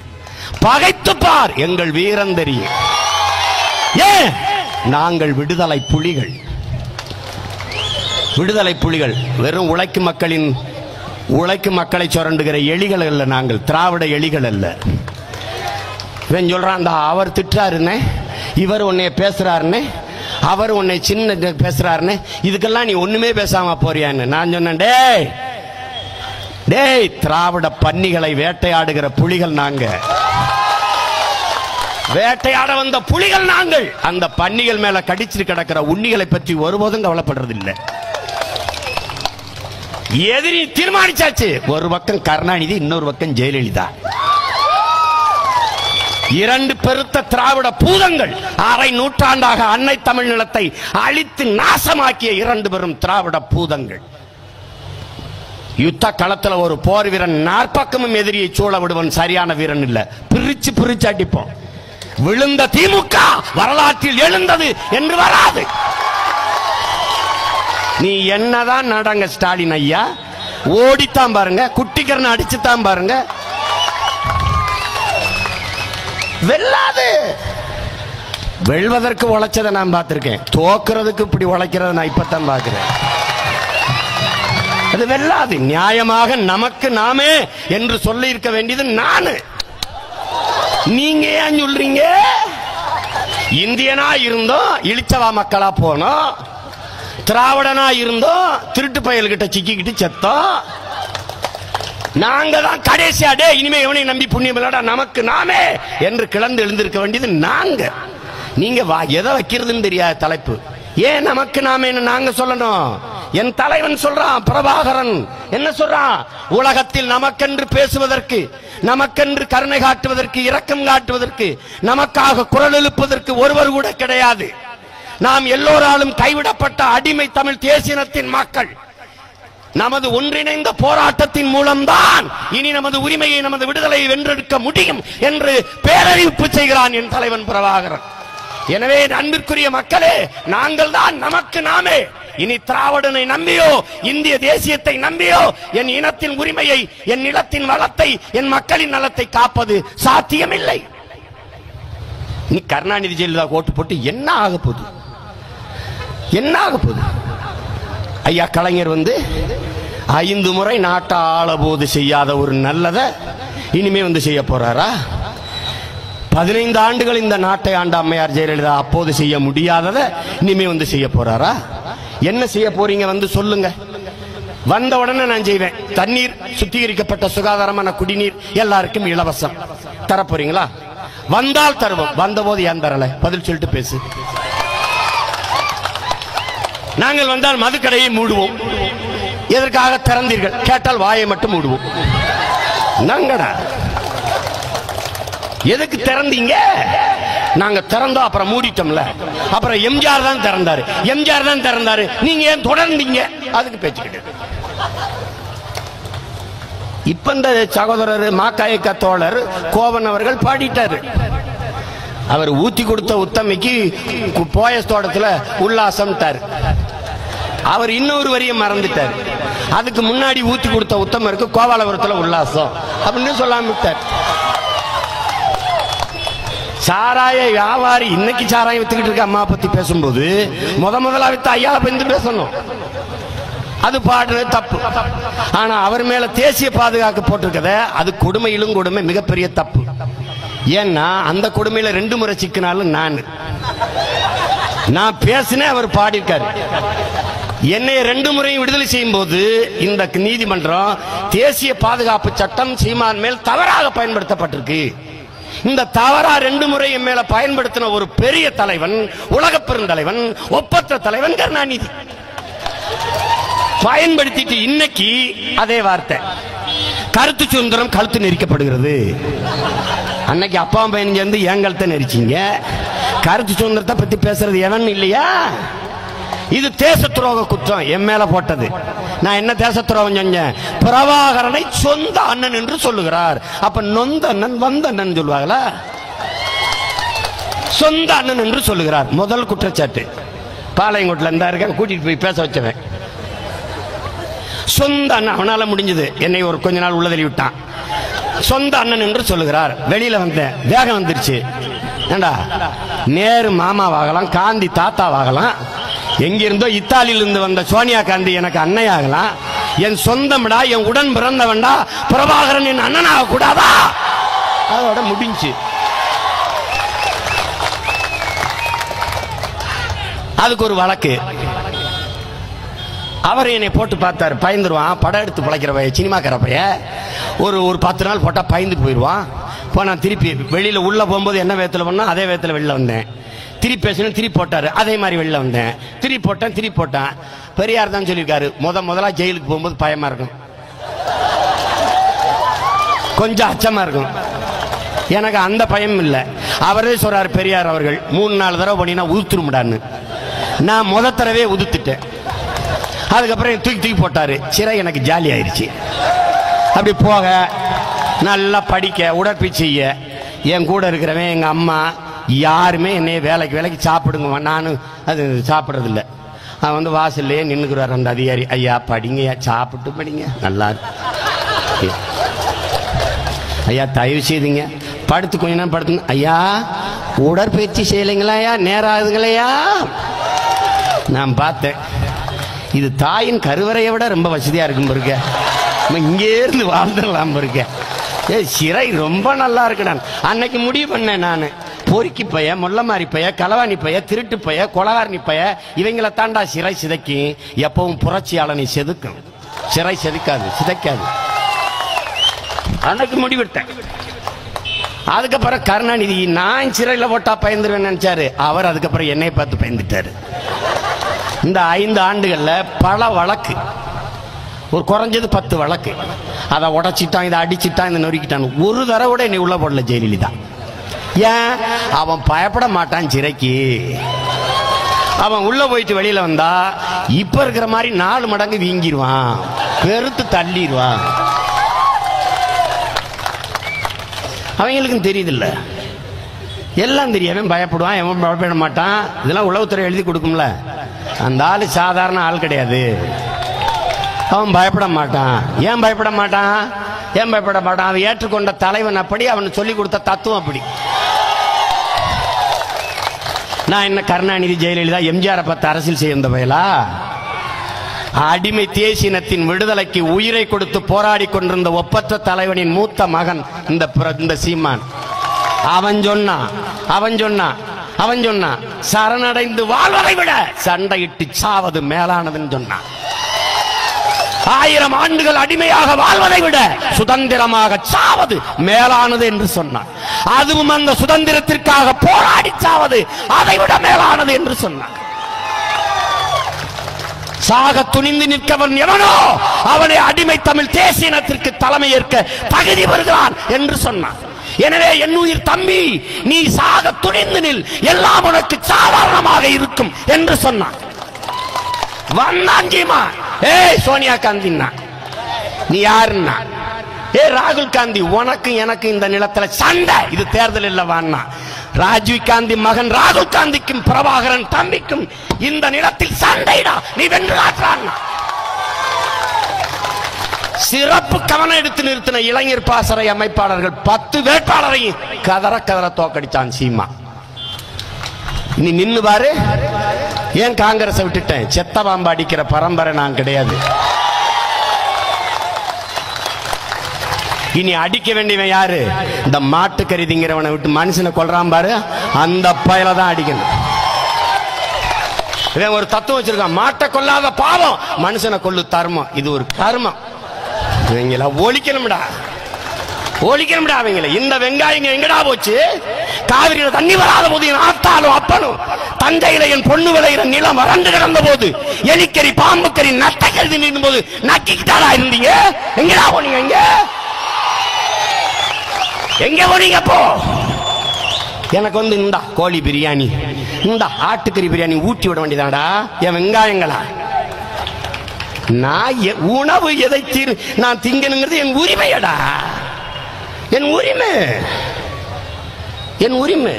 பகைத்துப்பார் எங்கள் வீரம் தெரியும். ஏன்? நாங்கள் விடுதலை புலிகள். விடுதலை புலிகள் வெறும் உழைக்கும் மக்களை சுரண்டுகிற எலிகள் அல்ல, நாங்கள் திராவிட எலிகள் அல்ல. இவன் சொல்றான், அவர் திட்டாருன்னு, இவர் உன்னை பேசுறாருன்னு, அவர் உன்னை சின்ன பேசுறாருன்னு, இதுக்கெல்லாம் நீ ஒண்ணுமே பேசாம போறியான்னு. நான் சொன்னேன், டேய் திராவிட பன்னிகளை வேட்டையாடுகிற புலிகள் நாங்க, வேட்டையாட வந்த புலிகள் நாங்கள். அந்த பன்னிகள் மேல கடிச்சிட்டு கிடக்கிற உண்ணிகளை பற்றி ஒருபோதும் கவலைப்படுறது இல்லை. எதிரி தீர்மானிச்சாச்சு, ஒரு பக்கம் கருணாநிதி, இன்னொரு பக்கம் ஜெயலலிதா. இரண்டு பெருத்த திராவிட பூதங்கள், அரை நூற்றாண்டாக அன்னை தமிழ் நிலத்தை அழித்து நாசமாக்கிய இரண்டு பெரும் திராவிட பூதங்கள். யுத்த களத்துல ஒரு போர் வீரன் நாற்பக்கமும் எதிரியை சூழ விடுவன் சரியான வீரன் இல்ல, பிரிச்சு அடிப்போம். விழுந்த திமுக வரலாற்றில் எழுந்தது என்று வராது. நீ என்னதான் நடங்க ஸ்டாலின் ஐயா, ஓடித்தான் பாருங்க, குட்டிக்கரனை அடிச்சுத்தான் பாருங்க, வெல்லாது. வெல்வதற்கு உழைச்சதை நான் பார்த்திருக்கேன், தோக்குறதுக்கு இப்படி உழைக்கிறத நான் இப்பதான் பார்க்கிறேன். அது வெல்லாது. நியாயமாக நமக்கு நாமே என்று சொல்லி இருக்க வேண்டியது நானு. நீங்க ஏன் சொல்றீங்க? இந்தியனா இருந்தோம், இழிச்சவா மக்களா போனோம், திராவிடனா இருந்தோம், திருட்டு பயல்கிட்ட சிக்கிக்கிட்டு செத்தோம். நாங்க தான் கடைசியா, டே இனிமே எவனையும் நம்பி புண்ணியம் இல்லடா நமக்கு நாமே என்று கிளந்து எழுந்திருக்க வேண்டியது நாங்க. நீங்க எதை வைக்கிறதுன்னு தெரியாத தலைப்பு. ஏன் நமக்கு நாமே நாங்க சொல்லணும்? என் தலைவன் சொல்றான், பிரபாகரன் என்ன சொல்றான்? உலகத்தில் நமக்கென்று பேசுவதற்கு, நமக்கென்று கருணை காட்டுவதற்கு, இரக்கம் காட்டுவதற்கு, நமக்காக குரல் எழுப்பதற்கு ஒருவர் கூட கிடையாது. நாம் எல்லோராலும் கைவிடப்பட்ட அடிமை தமிழ் தேசியத்தின் மக்கள். நமது ஒன்றிணைந்த போராட்டத்தின் மூலம்தான் இனி நமது உரிமையை, நமது விடுதலையை வென்றெடுக்க முடியும் என்று பேரறிவிப்பு செய்கிறான் என் தலைவன் பிரபாகரன். எனவே அன்பிற்குரிய மக்களே, நாங்கள் தான் நமக்கு நாமே. இனி திராவிடனை நம்பியோ, இந்திய தேசியத்தை நம்பியோ என் இனத்தின் உரிமையை, என் நிலத்தின் வளத்தை, என் மக்களின் நலத்தை காப்பது சாத்தியமில்லை. நீ கருணாநிதி ஜெயலலிதா ஓட்டு போட்டு என்ன ஆக போகுது? என்ன ஆக போகுது? ஐயா கலைஞர் 5 முறை நாட்டை ஆள போது செய்யாத ஒரு நல்லதை இனிமே செய்ய போறாரா? 15 ஆண்டுகள் இந்த நாட்டை ஆண்ட அம்மையார் ஜெயலலிதா அப்போது செய்ய முடியாததை இனிமே வந்து செய்ய போறாரா? என்ன செய்ய போறீங்க வந்து சொல்லுங்க. வந்த உடனே நான் செய்வேன். தண்ணீர், சுத்திகரிக்கப்பட்ட சுகாதாரமான குடிநீர் எல்லாருக்கும் இலவசம் தர போறீங்களா? வந்தால் தருவோம். வந்தபோது ஏன் தரல? பதில் சொல்லிட்டு பேசு. நாங்கள் வந்தால் மதுக்கடையை மூடுவோம். எதற்காக திறந்தீர்கள் கேட்டால் வாயை மட்டும் மூடுவோம். நாங்கடா எதுக்கு திறந்தீங்க? நாங்க திறந்தோம், அப்புறம் மூடிட்டோம்ல. அப்புறம் எம்ஜிஆர் தான் திறந்தாரு, எம்ஜிஆர் தான் திறந்தாரு, நீங்க ஏன் தொடர்ந்தீங்க? அதுக்கு பேச்சுக்கிட்டு இப்ப இந்த சகோதரர் மாக்காயக்க தோழர் கோவன் அவர்கள் பாடிட்டாரு. அவர் ஊத்தி கொடுத்த உத்தமைக்கு போயஸ் தோட்டத்துல உல்லாசம். அவர் இன்னொரு வரியை மறந்துட்டார். அதுக்கு முன்னாடி ஊத்தி கொடுத்த உத்தமருக்கு கோபாலபுரத்துல உல்லாசம் அப்படின்னு சொல்லாம விட்டார். சாராய வியாபாரி இன்னைக்கு சாராயம் வித்துக்கிட்டு இருக்க அம்மா பத்தி பேசும்போது முதலா வித்த ஐயா பத்தி பேசணும். அது பாடுறது தப்பு. ஆனா அவர் மேல தேசிய பாதுகாப்பு போட்டிருக்கத அது கொடுமையிலும் கொடுமை, மிகப்பெரிய தப்பு. ஏன்னா அந்த கொடுமையில 2 முறை சிக்கினாலும் நான் பேசினேன், அவர் பாடியிருக்காரு. என்னை 2 முறையும் விடுதலை செய்யும் போது இந்த நீதிமன்றம் தேசிய பாதுகாப்பு சட்டம் சீமான் மேல் தவறாக பயன்படுத்தப்பட்டிருக்கு. இந்த தவறா 2 முறை என் மேல பயன்படுத்தின ஒரு பெரிய தலைவன், உலக பெருந்தலைவன், ஒப்பற்ற தலைவன் கருணாநிதி பயன்படுத்திட்டு இன்னைக்கு அதே வார்த்தை கருத்து சுதந்திரம் கழுத்து நெரிக்கப்படுகிறது. அன்னைக்கு அப்பா பையன் சேர்ந்து என் கழுத்தை நெரிச்சிங்க. கருத்து சுதந்திரத்தை பத்தி பேசுறது எவன் இல்லையா? இது தேச துரோக குற்றம் என் மேல போட்டது. நான் என்ன தேச துரோகம் செஞ்சேன்? பிரபாகரனை சொந்த அண்ணன் என்று சொல்லுகிறார். அப்ப நொந்த அண்ணன் வந்த அண்ணன் சொல்லுவாங்களா? சொந்த அண்ணன் என்று சொல்லுகிறார். முதல் குற்றச்சாட்டு. பாளையங்கோட்டில் இருந்தா இருக்க கூட்டிட்டு போய் பேச வச்சவன் சொந்த அண்ணன். அவனால முடிஞ்சது. என்னை ஒரு கொஞ்ச நாள் உள்ளதறி விட்டான். சொந்த அண்ணன் என்று சொல்லுகிறார். வெளியில வந்தேன், வேகம் வந்துருச்சு. ஏண்டா, நேரு மாமாவாகலாம், காந்தி தாத்தாவாகலாம், எங்கிருந்தோ இத்தாலியிலிருந்து வந்த சோனியா காந்தி எனக்கு அன்னையாகலாம். என் சொந்தம்டா, என் உடன் பிறந்தவன்டா பிரபாகரன் என் அண்ணனாக கூடாதா? அதோட முடிஞ்சு. அதுக்கு ஒரு வழக்கு. அவர் என்னை போட்டு பார்த்தாரு. பயந்துருவான், படம் எடுத்து பிழைக்கிற பையன், சினிமாக்கார பையன். ஒரு 10 நாள் போட்டா பயந்துட்டு போயிடுவான். போனா திருப்பி வெளியில உள்ள போகும்போது என்ன வேகத்தில் பண்ணா அதே வேகத்தில் வெளில வந்தேன். திருப்பி பேசணும், திருப்பி போட்டாரு, அதே மாதிரி வெளில வந்தேன். திருப்பி போட்டேன். பெரியார் தான் சொல்லியிருக்காரு, முதலா ஜெயிலுக்கு போகும்போது பயமா இருக்கும், கொஞ்சம் அச்சமா இருக்கும். எனக்கு அந்த பயம் இல்லை. அவரே சொல்றாரு பெரியார் அவர்கள், 3-4 தடவை பண்ணினா உதுத்துருமுடான்னு. நான் தடவை உதுத்துட்டேன். அதுக்கப்புறம் தூக்கி போட்டாரு. சிறை எனக்கு ஜாலி ஆயிடுச்சு. அப்படி போக நல்லா படிக்க, உடற்பயிற்சி செய்ய, என் கூட இருக்கிறவன் எங்க அம்மா யாருமே என்னைய வேலைக்கு சாப்பிடுங்க, நானும் அது சாப்பிட்றதில்ல. அவன் வந்து வாசல்லையே நின்றுக்குறாரு அந்த அதிகாரி. ஐயா படிங்க, சாப்பிட்டு படிங்க, நல்லா இருக்கு ஐயா, தயவு செய்துங்க படுத்து கொஞ்ச நேரம் படுத்துங்க ஐயா, உடற்பயிற்சி செய்யலைங்களா ஐயா, நேரம் ஆகுதுங்களையா. நான் பார்த்தேன், இது தாயின் கருவறையை விட ரொம்ப வசதியா இருக்கும் பாருங்க. இங்கே இருந்து வாழ்ந்துடலாம் பாருங்க. சிறை ரொம்ப நல்லா இருக்கு. நான் அன்னைக்கு முடிவு பண்ணேன், நான் பொறுக்கி பைய, முள்ளமாரி பைய, களவாணி பைய, திருட்டு பைய, கொலகாரணி பைய, இவங்களை தாண்டா சிறை சிதைக்கி. எப்பவும் புரட்சியாளனை செதுக்கும், சிறை செதுக்காது, சிதைக்காது. அன்னைக்கு முடிவெடுத்தேன். அதுக்கப்புறம் கருணாநிதி நான் சிறையில் போட்டா பயந்துருவேன் நினைச்சாரு. அவர் அதுக்கப்புறம் என்னை பார்த்து பயந்துட்டாரு. இந்த 5 ஆண்டுகள்ல பல வழக்கு, ஒரு குறைஞ்சது 10 வழக்கு. அதை உடைச்சிட்டான், இதை அடிச்சிட்டான், இதை நொறுக்கிட்டான். ஒரு தடவை கூட என்னை உள்ள போடல ஜெயலலிதா. ஏன்? அவன் பயப்பட மாட்டான் சிறைக்கு. அவன் உள்ள போயிட்டு வெளியில வந்தா இப்ப இருக்கிற மாதிரி 4 மடங்கு வீங்கிடுவான், பெருத்து தள்ளிடுவான். அவங்களுக்கும் தெரியுதில்ல, எல்லாம் தெரியும். பயப்படுவான், எவன் பயப்பட மாட்டான். இதெல்லாம் உளவுத்துறை எழுதி கொடுக்கும்ல. அந்த ஆளு சாதாரண ஆள் கிடையாது. அவன் பயப்பட மாட்டான். ஏன் பயப்பட மாட்டான்? அவன் ஏற்றுக்கொண்ட தலைவன் அப்படி, அவன் சொல்லி கொடுத்த தத்துவம் அப்படி. நான் என்ன கருணாநிதி, ஜெயலலிதா, எம்ஜிஆரை பார்த்து அரசியல் செய்ய வந்த பயலா? அடிமை தேசினத்தின் விடுதலைக்கு உயிரை கொடுத்து போராடி கொண்டிருந்த ஒப்பற்ற தலைவனின் மூத்த மகன் இந்த சீமான். அவன் சொன்னான் சரணடைந்து வாழ்வதை விட சண்டையிட்டு சாவது மேலானதுன்னு சொன்னான். 1000 ஆண்டுகள் அடிமையாக வாழ்வதை விட சுதந்திரமாக சாவது மேலானது என்று சொன்னான். அதுவும் அந்த சுதந்திரத்திற்காக போராடி சாவது அதை விட மேலானது என்று சொன்னான். சாக துணிந்து நிற்கவன் எவனோ அவனை அடிமை தமிழ் தேசியனத்திற்கு தலைமை ஏற்க தகுதி வருகிறான் என்று சொன்னான். எனவே என் உயிர் தம்பி, நீ சாக துணிந்து நில், எல்லாம் உனக்கு சாதாரணமாக இருக்கும் என்று சொன்னான். வந்தாஞ்சிமா சோனியா காந்தின்னா நீ யாருன்னா, ராகுல் காந்தி உனக்கு எனக்கு இந்த நிலத்துல சண்டை, இது தேர்தல் இல்ல வான்னா. ராஜீவ் காந்தி மகன் ராகுல் காந்திக்கும் பிரபாகரன் தம்பிக்கும் இந்த நிலத்தில் சண்டைடா, நீ வென்று காட்டுறான். சிறப்பு கவனம் எடுத்து நிறுத்தின இளைஞர் பாசறை அமைப்பாளர்கள் 10 வேட்பாளரையும் கதற கதற தோக்கடிச்சான் சீமா. நீ நின்னு பாரு. ஏன் காங்கிரஸ் விட்டுட்டேன்? செத்த பாம்பு அடிக்கிற பரம்பரை நான் கிடையாது. இனி அடிக்க வேண்டியவன் யாரு? இந்த மாட்டு கருதிங்கிறவனை விட்டு மனுஷனை கொல்றான் பாரு, அந்த பயல தான் அடிக்கணும். இவன் ஒரு தத்துவம் வச்சிருக்கான், மாட்டை கொல்லாத பாவம், மனுஷனை கொல்லு தர்மம். இது ஒரு கர்மம். இவங்கள ஒழிக்கணும்டா, ஒழிக்கணும்டா. அவங்கள இந்த வெங்காயங்க எங்கடா போச்சு? காவிரியில தண்ணி வராத போது என் ஆத்தாலும் அப்பனும், தஞ்சையில என் பொண்ணு விளையிற நிலம் வறண்டு கிடந்த போது எலிக்கறி பாம்புக்கறி நத்தைக்கறி தின்னும் போது நக்கிக்கிட்டாடா இருந்தீங்க. எங்கடா போனீங்க? எங்க போனீங்க? போ. எனக்கு வந்து இந்த கோழி பிரியாணி, இந்த ஆட்டுக்கறி பிரியாணி ஊட்டி விட வேண்டியதாடா என் வெங்காயங்களா. நான் உணவு எதை நான் திங்கணுங்கிறது என் உரிமையடா, என் உரிமை, என் உரிமை.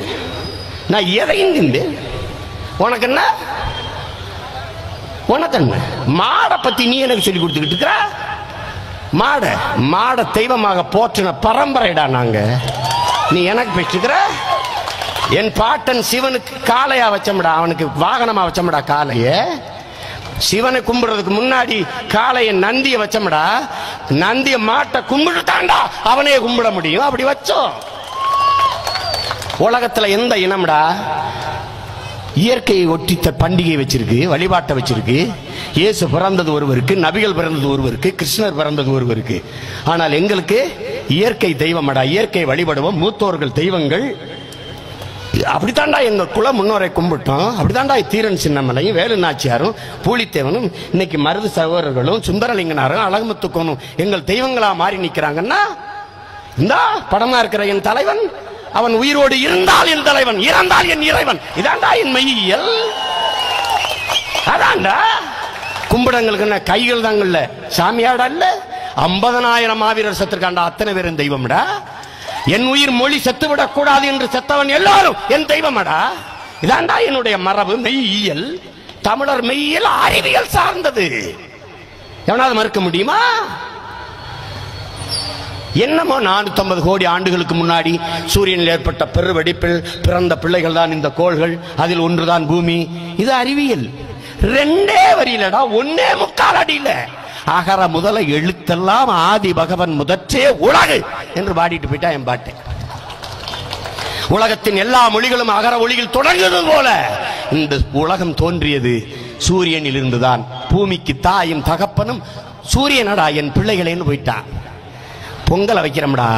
நான் எதையும் திண்டு உனக்கு என்ன? உனக்கு என்ன? மாடை பத்தி நீ எனக்கு சொல்லி கொடுத்துக்கிட்டு இருக்கிற? மாட தெய்வமாக போற்றின பரம்பரைடா நாங்க. நீ எனக்கு பேசிக்கிற? என் பாட்டன் சிவனுக்கு காளையா வச்சோம்டா, அவனுக்கு வாகனமா வச்சோம்டா காளைய. சிவனை கும்பிடுறதுக்கு முன்னாடி காளைய நந்திய வச்சோம்டா, நந்திய மாட்டை கும்பிட்டுட்டான்டா அவனையே கும்பிட முடியும். அப்படி வச்சோம். உலகத்துல எந்த இனம்டா இயற்கையை ஒட்டித்த பண்டிகை வச்சிருக்கு, வழிபாட்டை வச்சிருக்கு? இயேசு பிறந்தது ஒருவருக்கு, நபிகள் பிறந்தது ஒருவருக்கு, கிருஷ்ணர் பிறந்தது ஒருவருக்கு. ஆனால் எங்களுக்கு இயற்கை தெய்வமடா, இயற்கை வழிபடுவோம், மூத்தோர்கள் தெய்வங்கள். அப்படித்தாண்டா எங்க குல முன்னோரை கும்பிட்டோம். அப்படித்தாண்டா தீரன் சின்னமலையும் வேலு நாச்சியாரும் பூலித்தேவனும் இன்னைக்கு மருது சகோதரர்களும் சுந்தரலிங்கனாரும் அழகுமுத்துக்கோனும் எங்கள் தெய்வங்களா மாறி நிக்கிறாங்கன்னா, இந்த படமா இருக்கிற என் தலைவன், அவன் உயிரோடு இருந்தால் என் தலைவன், இறந்தால் என் இறைவன். இதாண்டா என் மெய்யியல். அதாண்டா கும்பிடங்களுக்கு என்ன கைகள் தாங்கல்ல, சாமியாடா இல்ல. 50,000 மாவீரர் செத்துருக்காண்டா, அத்தனை பேரும் தெய்வம்டா. என் உயிர் மொழி செத்துவிடக் கூடாது என்று செத்தவன் எல்லாரும் என் தெய்வமடா. இதாண்டா என்னுடைய மரபு, மெய்யியல். தமிழர் மெய்யியல் அறிவியல் சார்ந்தது. எவனாவது மறுக்க முடியுமா? என்னமோ 450 கோடி ஆண்டுகளுக்கு முன்னாடி சூரியனில் ஏற்பட்ட பெருவெடிப்பில் பிறந்த பிள்ளைகள் தான் இந்த கோள்கள், அதில் ஒன்றுதான் பூமி. இது அறிவியல். 2 வரியிலடா, 1.25 அடியில. அகர முதல எழுத்தெல்லாம் ஆதி பகவன் முதற்றே உலகு என்று பாடிட்டு போயிட்டா என் பாட்டு. உலகத்தின் எல்லா மொழிகளும் அகர ஒளியில் தொடங்குவது போல இந்த உலகம் தோன்றியது சூரியனில் இருந்துதான். பூமிக்கு தாயும் தகப்பனும் சூரியனடா என் பிள்ளைகளேன்னு போயிட்டான். பொங்கலை வைக்கிறோம்டா,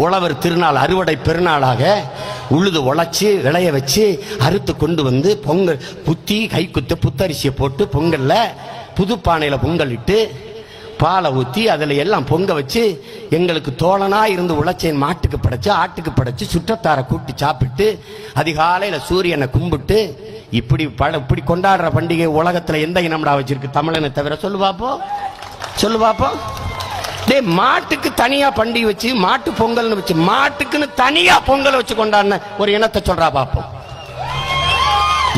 உழவர் திருநாள், அறுவடை பெருநாளாக உழுது உழைச்சி விளைய வச்சு அறுத்து கொண்டு வந்து பொங்கல் புத்தி கை குத்து புத்தரிசியை போட்டு பொங்கல்ல புது பானையில பொங்கல் இட்டு பாலை ஊற்றி அதில் எல்லாம் பொங்க வச்சு எங்களுக்கு தோழனா இருந்து உழைச்சேன் மாட்டுக்கு படைச்சு ஆட்டுக்கு படைச்சு சுற்றத்தாரை கூட்டி சாப்பிட்டு அதிகாலையில் சூரியனை கும்பிட்டு இப்படி கொண்டாடுற பண்டிகை உலகத்தில் எந்த இனம்டா வச்சிருக்கு? தமிழனை தவிர. சொல்லு பார்ப்போம், சொல்லு பார்ப்போம். டே, மாட்டுக்கு தனியா பண்டிகை வச்சு மாட்டு பொங்கல்னு வச்சு மாட்டுக்குன்னு தனியா பொங்கல் வச்சு கொண்டாடின ஒரு இனத்தை சொல்றா பாப்போம்.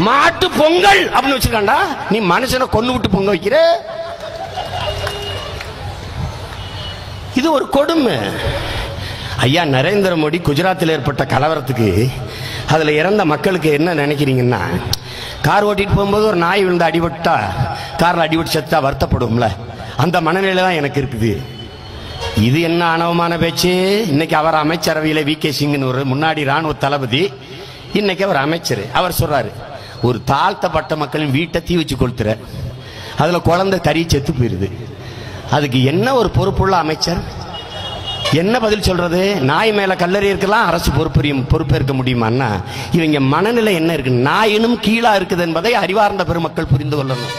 மாட்டு பொங்கல் அப்படின்னு வச்சிருக்காண்டா. நீ மனுஷனை கொண்டு விட்டு பொங்க வைக்கிற. இது ஒரு கொடுமை. ஐயா நரேந்திர மோடி குஜராத்தில் ஏற்பட்ட கலவரத்துக்கு அதுல இறந்த மக்களுக்கு என்ன நினைக்கிறீங்கன்னா, கார் ஓட்டிட்டு போகும்போது ஒரு நாய் விழுந்து அடிபட்டா, கார்ல அடிபட்டு செத்தா வருத்தப்படும்ல, அந்த மனநிலை தான் எனக்கு இருக்குது. இது என்ன அனவமான பேச்சு? இன்னைக்கு அவர் அமைச்சரவையில வி.கே. சிங்னு ஒரு முன்னாடி ராணுவ தளபதி, இன்னைக்கு அவர் அமைச்சர். அவர் சொல்றாரு, ஒரு தாழ்த்தப்பட்ட மக்களின் வீட்டை தீ வச்சு கொளுத்துற, அதுல குழந்தை கறி செத்து போயிருது, அதுக்கு என்ன ஒரு பொறுப்புள்ள அமைச்சர்? என்ன பதில் சொல்றது? நாய் மேல கல்லறி இருக்கலாம், அரசு பொறுப்பேற்க முடியுமான்னா இவங்க மனநிலை என்ன இருக்கு? நாயினும் கீழா இருக்குது என்பதை அறிவார்ந்த பெருமக்கள் புரிந்து கொள்ளணும்.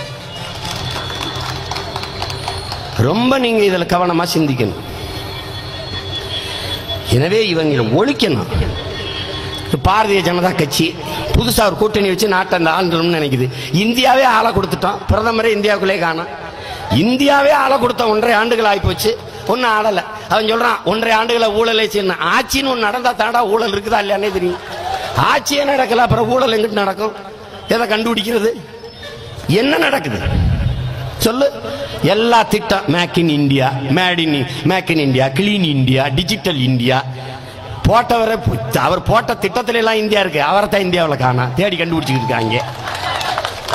ரொம்ப நீங்க இதுல கவனமா சிந்திக்கணும். எனவே இவங்களை ஒழிக்கணும். பாரதிய ஜனதா கட்சி புதுசா ஒரு கூட்டணி வச்சு நாட்டை ஆளணும்னு நினைக்குது. இந்தியாவே ஆளை கொடுத்துட்டோம், பிரதமரே இந்தியாவுக்குள்ளே காணோம். இந்தியாவே ஆளை கொடுத்த 1.5 ஆண்டுகள் ஆயிப்போச்சு, ஒன்னும் ஆளல. அவன் சொல்றான் 1.5 ஆண்டுகளை ஊழலே செய்யணும். ஆட்சின்னு ஒன்று நடந்தா தாண்டா ஊழல் இருக்குதா இல்லையானே தெரியும். ஆட்சியே நடக்கல, அப்புறம் ஊழல் எங்கிட்டு நடக்கும்? எதை கண்டுபிடிக்கிறது? என்ன நடக்குது சொல்லு? எல்லா திட்டம் make in India, make in India, clean India, digital India போட்டவரை, அவர் போட்ட திட்டத்தில எல்லாம் இந்தியா இருக்கு, அவரை தான் இந்தியாவில் காணா தேடி கண்டுபிடிச்சிட்டு இருக்காங்க.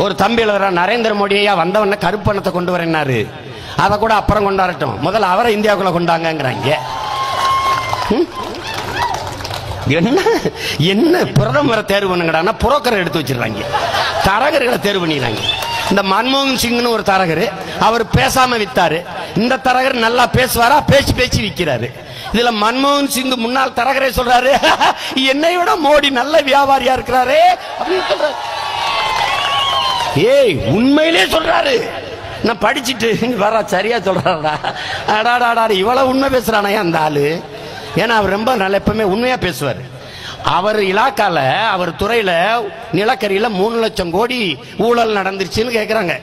ஒரு தம்பி எழுதுறா, நரேந்திர மோடியா வந்தவன கருப்பணத்தை கொண்டு வரேன்னாரு, அதை கூட அப்புறம் கொண்டாடட்டும், முதல்ல அவரை இந்தியாவுக்குள்ள கொண்டாங்கிறாங்க. என்ன என்ன பிரதமரை தேர்வு பண்ணுங்கடா, புரோக்கரை எடுத்து வச்சிருக்காங்க, தரகர்களை தேர்வு பண்ணிடுறாங்க. இந்த மன்மோகன் சிங்னு ஒரு தரகர், அவர் பேசாம வித்தாரு. இந்த தரகர் நல்லா பேசுவாரா, பேச்சு விக்கிறாரு. இதுல மன்மோகன் சிங் முன்னாள் தரகரே சொல்றாரு, என்னை விட மோடி நல்ல வியாபாரியா இருக்கிறாரு அப்படின்னு சொல்றாரு. ஏய், உண்மையிலே சொல்றாரு. நான் படிச்சுட்டு வர சரியா சொல்றாடா, அடாடாடா இவ்வளவு உண்மை பேசுறானே அந்த ஆளு. ஏன்னா அவர் ரொம்ப நல்ல எப்பவுமே உண்மையா பேசுவார். அவர் இலாக்கால, அவர் துறையில நிலக்கரியில 3 லட்சம் கோடி ஊழல் நடந்துருச்சுன்னு கேட்கிறாங்க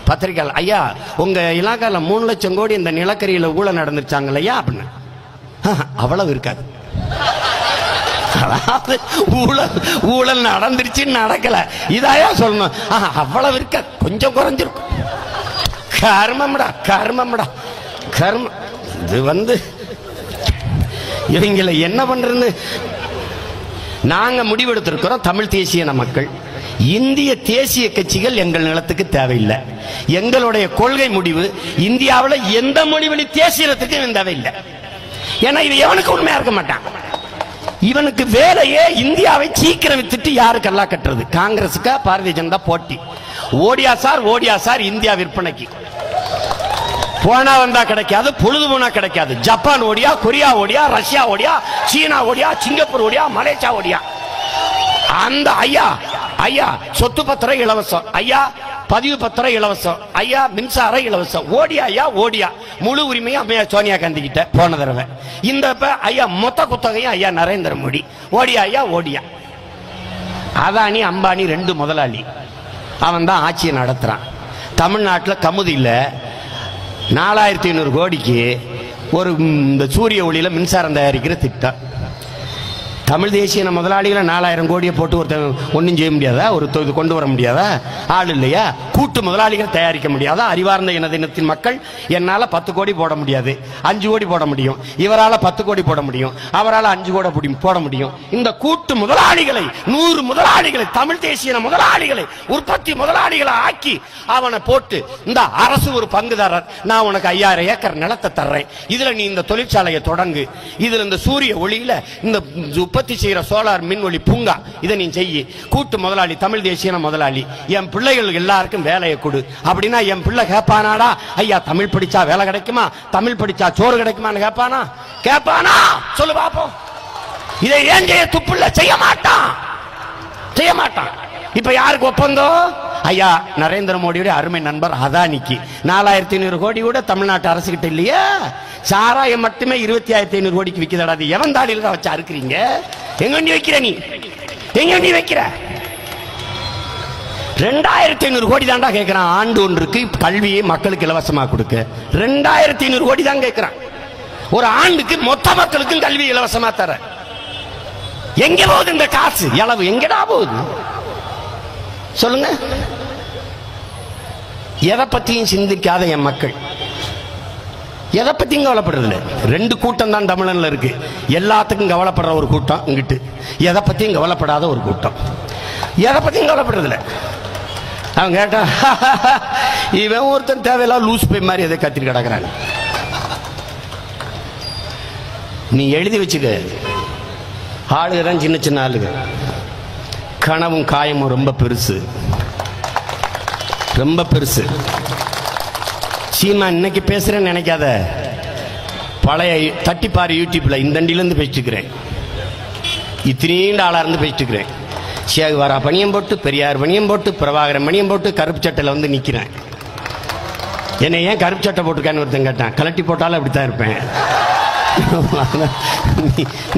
பத்திரிகையாளர். ஐயா, உங்க இலாக்கால 3 லட்சம் கோடி இந்த நிலக்கரியில ஊழல் நடந்துருச்சாங்க ஐயா அப்படின்னு. அவ்வளவு இருக்காது. ஊழல் நடந்துருச்சுன்னு நடக்கல, இதாயா சொல்லணும். அவ்வளவு இருக்காது, கொஞ்சம் குறைஞ்சிருக்கும். கர்மம்டா கர்மம்டா கர்மம். இது இவங்களை என்ன பண்றது? நாங்க முடிவெடுத்திருக்கிறோம், தமிழ் தேசிய மக்கள், இந்திய தேசிய கட்சிகள் எங்கள் நிலத்துக்கு தேவையில்லை. எங்களுடைய கொள்கை முடிவு, இந்தியாவில் எந்த மொழிவழி தேசியத்துக்கும் தேவையில்லை. ஏன்னா இது எவனுக்கு உண்மையா இருக்க மாட்டான். இவனுக்கு வேலையே இந்தியாவை சீக்கிரம் வித்துட்டு யாருக்கெல்லாம் கட்டுறது. காங்கிரஸுக்கு பாரதிய ஜனதா போட்டி. ஓடியா சார் இந்தியா விற்பனைக்கு போனா வந்தா கிடைக்காது, பொழுது போனா கிடைக்காது. ஜப்பான் ஓடியா, கொரியா ஓடியா, ரஷ்யா ஓடியா, சீனா ஓடியா, சிங்கப்பூர் ஓடியா, மலேசியா ஓடியா. அந்த ஐயா சொத்து பத்திரம் இலவசம், ஐயா பதிவு பத்திரம் இலவசம், ஐயா மின்சாரம் இலவசம். ஓடியா முழு உரிமையும் அம்மையா சோனியா காந்தி கிட்ட போன தடவை. இந்த ஐயா மொத்த குத்தகையும் ஐயா நரேந்திர மோடி. ஓடியா. அதானி அம்பானி 2 முதலாளி, அவன் தான் ஆட்சியை நடத்துறான். தமிழ்நாட்டில் கமுதியில் 4500 கோடிக்கு ஒரு இந்த சூரிய ஒளியில மின்சாரம் தயாரிக்கிற திட்டம். தமிழ் தேசிய முதலாளிகளை 4000 கோடியை போட்டு ஒருத்தர் ஒன்றும் செய்ய முடியாதா? ஒரு இது கொண்டு வர முடியாதா? ஆள் இல்லையா? கூட்டு முதலாளிகள் தயாரிக்க முடியாதா? அறிவார்ந்த இனத்தின் மக்கள், என்னால் 10 கோடி போட முடியாது, 5 கோடி போட முடியும். இவரால் 10 கோடி போட முடியும், அவரால் 5 கோடி போட முடியும். இந்த கூட்டு முதலாளிகளை, 100 முதலாளிகளை, தமிழ் தேசிய முதலாளிகளை, உற்பத்தி முதலாளிகளை ஆக்கி அவனை போட்டு, இந்த அரசு ஒரு பங்குதாரர், நான் உனக்கு 5000 ஏக்கர் நிலத்தை தர்றேன், இதுல நீ இந்த தொழிற்சாலையை தொடங்கு, இதுல இந்த சூரிய ஒளியில இந்த உற்பத்தி செய்யற சோலார் மின்வொளி பூங்கா இதை நீ செய்யி. கூட்டு முதலாளி, தமிழ் தேசிய முதலாளி, என் பிள்ளைகள் எல்லாருக்கும் வேலையை கொடு அப்படின்னா என் பிள்ளை கேட்பானாடா? ஐயா தமிழ் படிச்சா வேலை கிடைக்குமா, தமிழ் படிச்சா சோறு கிடைக்குமான்னு கேட்பானா? சொல்லு பாப்போம். இதை ஏன் செய்ய துப்புள்ள? செய்ய மாட்டான். இப்ப யாருக்கு ஒப்பந்தம்? ஐயா நரேந்திர மோடியுடைய அருமை நண்பர் அதானிக்கு 4500 கோடி கூட தமிழ்நாட்டு அரசு கிட்ட இல்லையா? சாராயம் மட்டுமே 25500 கோடிக்கு விற்கிறதா? அது எவன் தாடியில் தான் வச்சு அறுக்கிறீங்க? எங்க நீ வைக்கிற? நீ எங்க நீ வைக்கிற? 2500 கோடி தாண்டா கேட்கிறான் ஆண்டு ஒன்றுக்கு கல்வியை மக்களுக்கு இலவசமா கொடுக்க. 2500 கோடி தான் கேட்கிறான் ஒரு ஆண்டுக்கு, மொத்த மக்களுக்கும் கல்வி இலவசமா தர. எங்க போகுது இந்த காசு? எளவு எங்கடா போகுது சொல்லுங்க. எதை பத்தியும் சிந்திக்காத என் மக்கள் எதை பத்தியும் கவலைப்படுறது இல்லை. 2 கூட்டம் தான் தமிழன்ல இருக்கு. எல்லாத்துக்கும் கவலைப்படுற ஒரு கூட்டம் இங்கிட்டு, எதை பத்தியும் கவலைப்படாத ஒரு கூட்டம். எதை பத்தியும் கவலைப்படுறது இல்லை. அவன் கேட்டா இவன் ஒருத்தன் தேவையில்லாம் லூஸ் பை மாதிரி எதை கத்திட்டு கிடக்குறாங்க. நீ எழுதி வச்சுக்க. ஆளுக தான் சின்ன சின்ன ஆளுக, கனவும் காயமும் ரொம்ப பெருசு, ரொம்ப பெருசு. சீமா இன்னைக்கு பேசுறேன்னு நினைக்காத, பழைய தட்டிப்பாரு யூடியூப்ல இந்த அண்டியிலிருந்து பேசிட்டுக்கிறேன், இத்தனீண்ட ஆளா இருந்து பேசிட்டுக்கிறேன். சேகுவாரா பணியம் போட்டு, பெரியார் பணியம் போட்டு, பிரபாகரன் பணியம் போட்டு, கருப்பு சட்டையில் வந்து நிற்கிறேன். என்னை ஏன் கருப்பு சட்டை போட்டிருக்கான்னு ஒருத்தன் கேட்டான். கலட்டி போட்டாலும் அப்படித்தான் இருப்பேன்.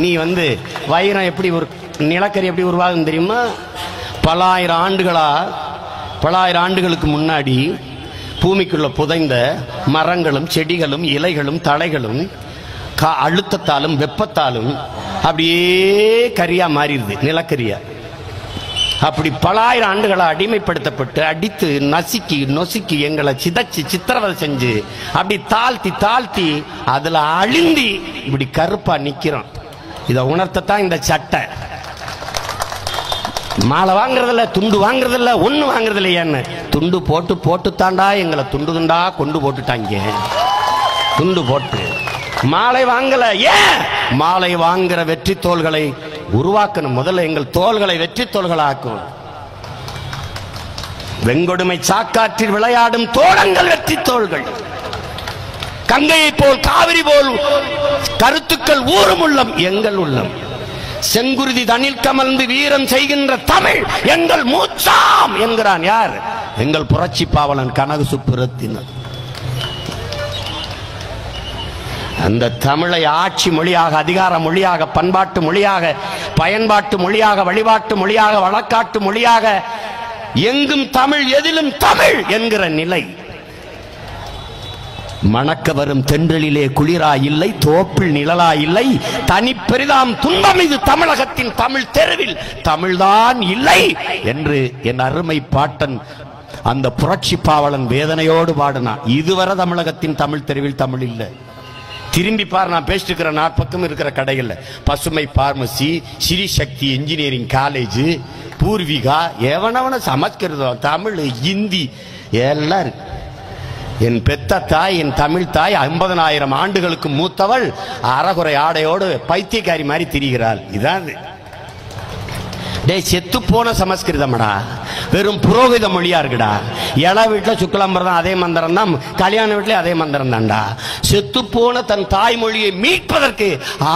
நீ வந்து வைரம் எப்படி ஒரு நிலக்கரி எப்படி உருவாகும் தெரியுமா? பல ஆயிரம் ஆண்டுகளுக்கு முன்னாடி பூமிக்குள்ள புதைந்த மரங்களும் செடிகளும் இலைகளும் தழைகளும் அழுத்தத்தாலும் வெப்பத்தாலும் அப்படியே கரியா மாறிடுது, நிலக்கரியா. அப்படி பல ஆயிரம் ஆண்டுகளா அடிமைப்படுத்தப்பட்டு அடித்து நசுக்கி நொசுக்கி எங்களை சிதைச்சு சித்திரவதை செஞ்சு அப்படி தாழ்த்தி தாழ்த்தி அதுல அழிந்தி இப்படி கருப்பா நிக்கிறோம். இதை உணர்த்தத்தான் இந்த சட்டை. மாலை வாங்குறதில்ல, துண்டு வாங்குறதில்ல, ஒண்ணு வாங்குறது இல்லையான்னு துண்டு போட்டு போட்டு தாண்டா எங்களை துண்டு துண்டா கொண்டு போட்டுட்டாங்க. துண்டு போட்டு மாலை வாங்கல. ஏன் மாலை வாங்குற வெற்றி தோள்களை உருவாக்கணும். முதல்ல எங்கள் தோள்களை வெற்றி தோள்களாக்கும். வெங்கொடுமை சாக்காற்றில் விளையாடும் தோழங்கள் வெற்றி தோள்கள். கங்கையை போல் காவிரி போல் கருத்துக்கள் ஊறும் உள்ளம் எங்கள் உள்ளம். செங்குருதி தனில் கமர்ந்து வீரம் செய்கின்ற தமிழ் எங்கள் மூச்சாம் என்கிறான். யார்? எங்கள் புரட்சி பாவலன் கனகு சுப்புரத்தினர். அந்த தமிழை ஆட்சி மொழியாக, அதிகார மொழியாக, பண்பாட்டு மொழியாக, பயன்பாட்டு மொழியாக, வழிபாட்டு மொழியாக, வழக்காட்டு மொழியாக, எங்கும் தமிழ், எதிலும் தமிழ் என்கிற நிலை. மணக்க வரும் தென்றலிலே குளிரா இல்லை, தோப்பில் நிழலா இல்லை, தனி பெரிதாம் துன்பம் இது தமிழகத்தின் தமிழ் தெருவில் தமிழ்தான் இல்லை என்று என் அருமை பாட்டன் அந்த புரட்சி பாவலன் வேதனையோடு பாடினான். இதுவரை தமிழகத்தின் தமிழ் தெருவில் தமிழ் இல்லை. திரும்பி பார், நான் பேசிட்டு இருக்கிற 4 பக்கம் இருக்கிற கடைகள்ல பசுமை பார்மசி, ஸ்ரீ சக்தி இன்ஜினியரிங் காலேஜ், பூர்விகா, எவனவன சமஸ்கிருதம், தமிழ், ஹிந்தி எல்லாம் இருக்கு. என் பெத்த தாய், என் தமிழ் தாய் 50,000 ஆண்டுகளுக்கு மூத்தவள் அறகுறை ஆடையோடு பைத்தியக்காரி மாதிரி திரிகிறாள். இதான் செத்து போன சமஸ்கிருதம்டா, வெறும் புரோகித மொழியா இருக்குடா. இள வீட்டுல சுக்லாம்பரம் அதே மந்திரம் தான், கல்யாண வீட்டுல அதே மந்திரம் தான்டா. செத்து போன தன் தாய்மொழியை மீட்பதற்கு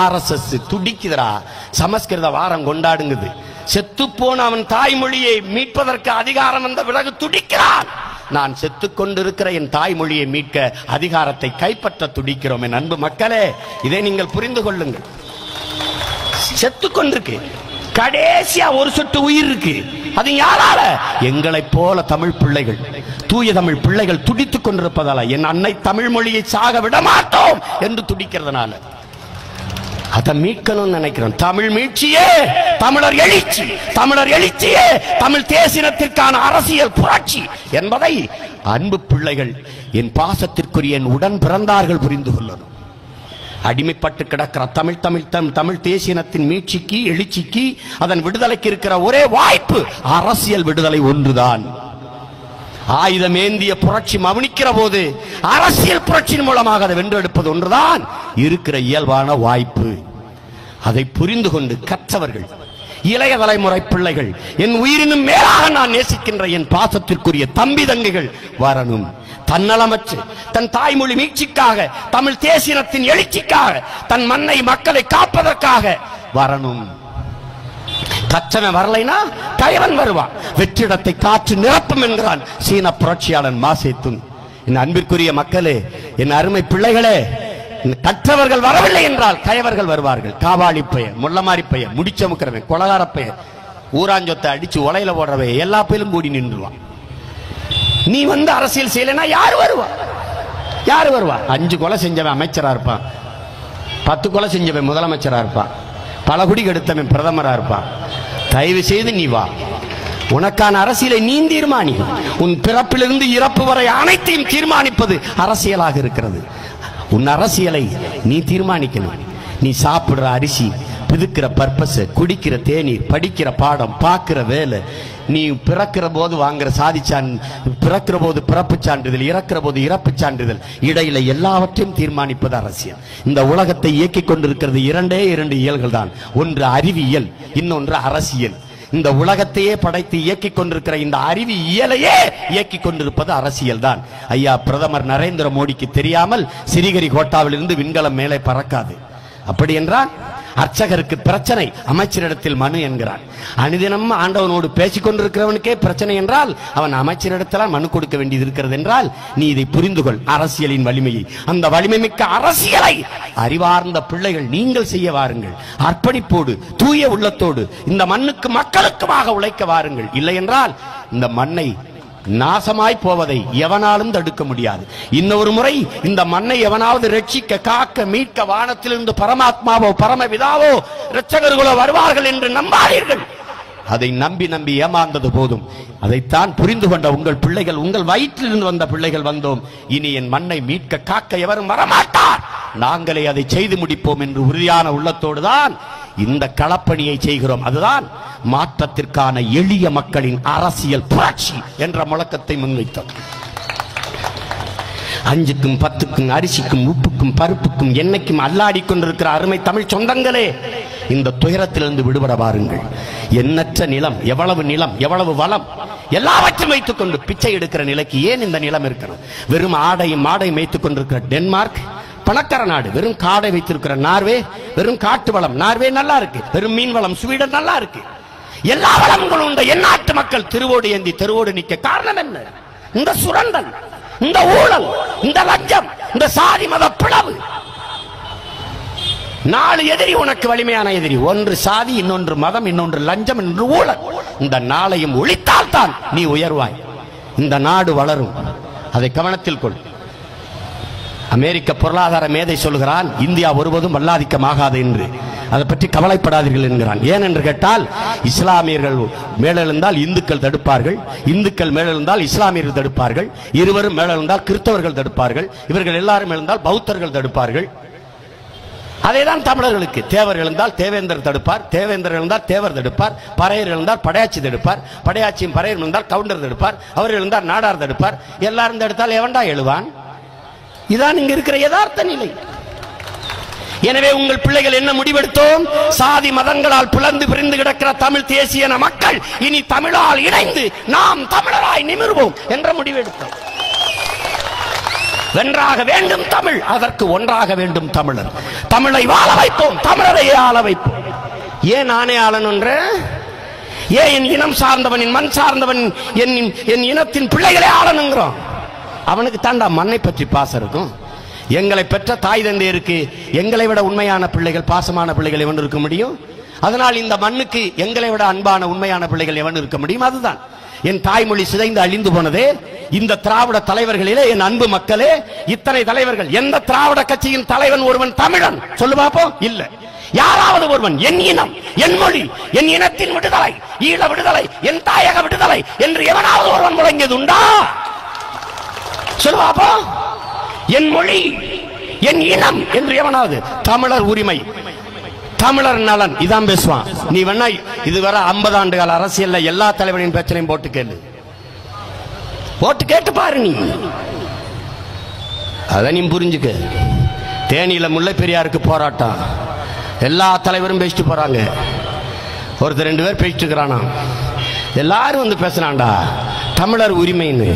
RSS துடிக்குதுடா. சமஸ்கிருத வாரம் கொண்டாடுங்குது. செத்து போன அவன் தாய்மொழியை மீட்பதற்கு அதிகாரம் வந்த பிறகு துடிக்கிறான். நான் செத்து கொண்டிருக்கிற என் தாய்மொழியை மீட்க அதிகாரத்தை கைப்பற்ற துடிக்கிறோம். என் அன்பு மக்களே, இதை நீங்கள் புரிந்து கொள்ளுங்கள். செத்து கொண்டிருக்கு, கடைசியா ஒரு சொட்டு உயிர் இருக்கு. அது யாரால? எங்களை போல தமிழ் பிள்ளைகள், தூய தமிழ் பிள்ளைகள் துடித்துக் கொண்டிருப்பதால, என் அன்னை தமிழ் மொழியை சாக விட மாட்டோம் என்று துடிக்கிறதுனால அதை மீட்கணும்னு நினைக்கிறோம். தமிழ் மீட்சியே தமிழர் எழுச்சி, தமிழர் எழுச்சியே தமிழ் தேசினத்திற்கான அரசியல் புரட்சி என்பதை அன்பு பிள்ளைகள், என் பாசத்திற்குரிய என் உடன் பிறந்தார்கள் புரிந்து கொள்ளணும். அடிமைப்பட்டு கிடக்கிற தமிழ் தேசியனத்தின் மீட்சிக்கு, எழுச்சிக்கு, அதன் விடுதலைக்கு இருக்கிற ஒரே வாய்ப்பு அரசியல் விடுதலை ஒன்றுதான். ஆயுதம் ஏந்திய புரட்சி மவனிக்கிற போது அரசியல் புரட்சியின் மூலமாக அதை வென்றெடுப்பது ஒன்றுதான் இருக்கிற இயல்பான வாய்ப்பு. அதை புரிந்து கொண்டு கற்றவர்கள், இளைய தலைமுறை பிள்ளைகள், என் உயிரினும் மேலாக நான் நேசிக்கின்ற என் பாசத்திற்குரிய தம்பி தங்கைகள் வரணும். தன்னலமற்று தன் தாய்மொழி மீட்சிக்காக, தமிழ் தேசியத்தின் எழுச்சிக்காக, தன் மண்ணை மக்களை காப்பதற்காக வரணும். கற்றவன் வரலைனா கயவன் வருவான். வெற்றிடத்தை காற்று நிரப்பும் என்கிறான் சீன புரட்சியாளன் மாசேத்துங். என் அன்பிற்குரிய மக்களே, என் அருமை பிள்ளைகளே, கற்றவர்கள் வரவில்லை என்றால் கயவர்கள் வருவார்கள். காவாளி பையன், முள்ளமாரி பையன், முடிச்சமுக்கிறவன், கொலகார பையன், ஊராஞ்சொத்தை அடிச்சு உலையில போடுறவை எல்லா பேரும் கூடி நின்றுவான். நீ வந்து அரசியல் செய்யலைன்னா யாரு வருவா? யாரு வருவா? 5 கொலை செஞ்சவன் அமைச்சரா இருப்பான், 10 கொலை செஞ்சவன் முதலமைச்சரா இருப்பான், பல குடி கெடுத்தவன் பிரதமரா இருப்பான். தயவு செய்து நீ வா, உனக்கான அரசியலை நீ தீர்மானி. உன் பிறப்பிலிருந்து இறப்பு வரை அனைத்தையும் தீர்மானிப்பது அரசியலாக இருக்கிறது. உன் அரசியலை நீ தீர்மானிக்கணும். நீ சாப்பிடுற அரிசி, பிதுக்கிற பர்பஸ், குடிக்கிற தேநீர், படிக்கிற பாடம், பார்க்கிற வேலை, நீ பிறக்கிற போது வாங்குற பிறக்கிற போது பிறப்பு சான்றிதழ், இறக்கிற போது இறப்பு சான்றிதழ், இடையில எல்லாவற்றையும் தீர்மானிப்பது அரசியல். இந்த உலகத்தை இயக்கிக் கொண்டிருக்கிறது இரண்டே இரண்டு இயல்கள் தான். ஒன்று அறிவியல், இன்னொன்று அரசியல். இந்த உலகத்தையே படைத்து இயக்கிக் கொண்டிருக்கிற இந்த அறிவியலையே இயக்கிக் கொண்டிருப்பது அரசியல் தான். ஐயா பிரதமர் நரேந்திர மோடிக்கு தெரியாமல் ஸ்ரீஹரிகோட்டாவில் இருந்து விண்கலம் மேலே பறக்காது. அப்படி என்றால் அர்ச்சகருக்கு பிரச்சனை, அமைச்சரிடத்தில் மனு என்கிறான். அனுதினம் ஆண்டவனோடு பேசிக் கொண்டிருக்கிறவனுக்கே பிரச்சனை என்றால் அவன் அமைச்சரிடத்தில் மனு கொடுக்க வேண்டியது இருக்கிறது என்றால் நீ இதை புரிந்து கொள், அரசியலின் வலிமையை. அந்த வலிமை மிக்க அரசியலை அறிவார்ந்த பிள்ளைகள் நீங்கள் செய்ய வாருங்கள். அர்ப்பணிப்போடு தூய உள்ளத்தோடு இந்த மண்ணுக்கு மக்களுக்குமாக உழைக்க வாருங்கள். இல்லை என்றால் இந்த மண்ணை நாசமாய் போவதை எவனாலும் தடுக்க முடியாது. இன்னொரு முறை இந்த மண்ணை எவனாவது ரட்சிக்க, காக்க, மீட்க வானத்திலிருந்து பரமாத்மாவோ பரமபிதாவோ இரட்சகர்களோ வருவார்கள் என்று நம்பாதீர்கள். அதை நம்பி நம்பி ஏமாந்தது போதும். அதைத்தான் புரிந்து கொண்ட உங்கள் பிள்ளைகள், உங்கள் வயிற்றிலிருந்து வந்த பிள்ளைகள் வந்தோம். இனி என் மண்ணை மீட்க காக்க எவரும் வரமாட்டார், நாங்களே அதை செய்து முடிப்போம் என்று உறுதியான உள்ளத்தோடு தான் இந்த களப்பணியை செய்கிறோம். அதுதான் மாற்றத்திற்கான எளிய மக்களின் அரசியல் புரட்சி என்ற முழக்கத்தை முன்வைத்தோம். 5க்கும் 10க்கும் அரிசிக்கும் உப்புக்கும் பருப்புக்கும் எண்ணெய்க்கும் அல்லாடி கொண்டிருக்கிற அருமை தமிழ் சொந்தங்களே, இந்த துயரத்திலிருந்து விடுபட வாருங்கள். எண்ணற்ற நிலம், எவ்வளவு வளம் எல்லாவற்றையும் வைத்துக் கொண்டு பிச்சை எடுக்கிற நிலைக்கு ஏன் இந்த நிலம் இருக்கணும்? வெறும் ஆடையும் மாடையும் வைத்துக் கொண்டிருக்கிற டென்மார்க் பணக்கார நாடு, வெறும் காடை வைத்திருக்கிற நார்வே, வெறும் காட்டு வளம் நார்வே நல்லா இருக்கு, வெறும் மீன் வளம் ஸ்வீடன் நல்லா இருக்கு. எல்லா வளங்களும் உண்ட எந்நாட்டு மக்கள் திருவோடு ஏந்தி தெருவோடு நிற்க காரணம் என்ன? இந்த சுரண்டல், இந்த ஊழல், இந்த லஞ்சம், இந்த சாதி மத பிளவு. 4 எதிரி உனக்கு வலிமையான எதிரி. ஒன்று சாதி, இன்னொன்று மதம், இன்னொன்று லஞ்சம், இன்னொன்று ஊழல். இந்த 4ஐயும் ஒழித்தால் தான் நீ உயர்வாய், இந்த நாடு வளரும். அதை கவனத்தில் கொள். அமெரிக்க பொருளாதார மேதை சொல்கிறான், இந்தியா ஒருபோதும் வல்லாதிக்கமாகாது என்று. அதை பற்றி கவலைப்படாதீர்கள் என்கிறான். ஏன் என்று கேட்டால், இஸ்லாமியர்கள் மேலெழுந்தால் இந்துக்கள் தடுப்பார்கள், இந்துக்கள் மேலெழுந்தால் இஸ்லாமியர்கள் தடுப்பார்கள், இருவரும் மேலெழுந்தால் கிறிஸ்தவர்கள் தடுப்பார்கள், இவர்கள் எல்லாரும் எழுந்தால் பௌத்தர்கள் தடுப்பார்கள். அதேதான் தமிழர்களுக்கு. தேவர் எழுந்தால் தேவேந்தர் தடுப்பார், தேவேந்தர் எழுந்தால் தேவர் தடுப்பார், பறையர் எழுந்தால் படையாச்சி தடுப்பார், படையாச்சியும் பறையர் எழுந்தால் கவுண்டர் தடுப்பார், அவர் எழுந்தால் நாடார் தடுப்பார். எல்லாரும் தடுத்தால் எவன்டா எழுவான்? இதான் இங்க இருக்கிற யதார்த்த நிலை. எனவே உங்கள் பிள்ளைகள் என்ன முடிவெடுத்தோம்? சாதி மதங்களால் பிளந்து பிரிந்து கிடக்கிற தமிழ் தேசிய மக்கள் இனி தமிழால் இணைந்து நாம் தமிழராய் நிமிர்வோம் என்ற முடிவெடுத்தோம். வென்றாக வேண்டும் தமிழ், அதற்கு ஒன்றாக வேண்டும் தமிழர். தமிழை வாழ வைப்போம், தமிழரையே ஆள வைப்போம். ஏன் நானே ஆளணுன்ற? ஏன் என் இனம் சார்ந்தவன், என் மண் சார்ந்தவன், என் இனத்தின் பிள்ளைகளே ஆளணுங்கிறோம்? அவனுக்கு தாண்டா மண்ணை பற்றி பாசம் இருக்கும். எங்களை பெற்ற தாய் தந்தையருக்கு எங்களை விட உண்மையான பிள்ளைகள், பாசமான பிள்ளைகள் எவன் இருக்க முடியும்? அதனால் இந்த மண்ணுக்கு எங்களை விட அன்பான உண்மையான பிள்ளைகள் எவன் இருக்க முடியும்? அதுதான் என் தாய்மொழி சிதைந்து அழிந்து போனதே. இந்த திராவிட தலைவர்களிலே, என் அன்பு மக்களே, இத்தனை தலைவர்கள், எந்த திராவிட கட்சியின் தலைவன் ஒருவன் தமிழன் சொல்லு பாப்போம்? இல்ல. யாராவது ஒருவன் என் இனம், என் மொழி, என் இனத்தின் விடுதலை, ஈழ விடுதலை, என் தாயக விடுதலை என்று எவனாவது ஒருவன் முழங்கியது உண்டா? சொல்லுவாப்போ, என் மொழி, என் இனம் என்று எவனாவது? தமிழர் உரிமை, தமிழர் நலன் இதான் பேசுவான். நீ வேணா இதுவரை 50 ஆண்டுகால அரசியல்ல எல்லா தலைவரின் பிரச்சனையும் போட்டு கேளு, போட்டு கேட்டு பாரு. நீ அதை நீ புரிஞ்சுக்க. தேனியில முல்லை பெரியாருக்கு போராட்டம், எல்லா தலைவரும் பேசிட்டு போறாங்க. ஒருத்தர் 2 பேர் பேசிட்டு இருக்கிறானா, எல்லாரும் வந்து பேசுறான்டா தமிழர் உரிமைன்னு.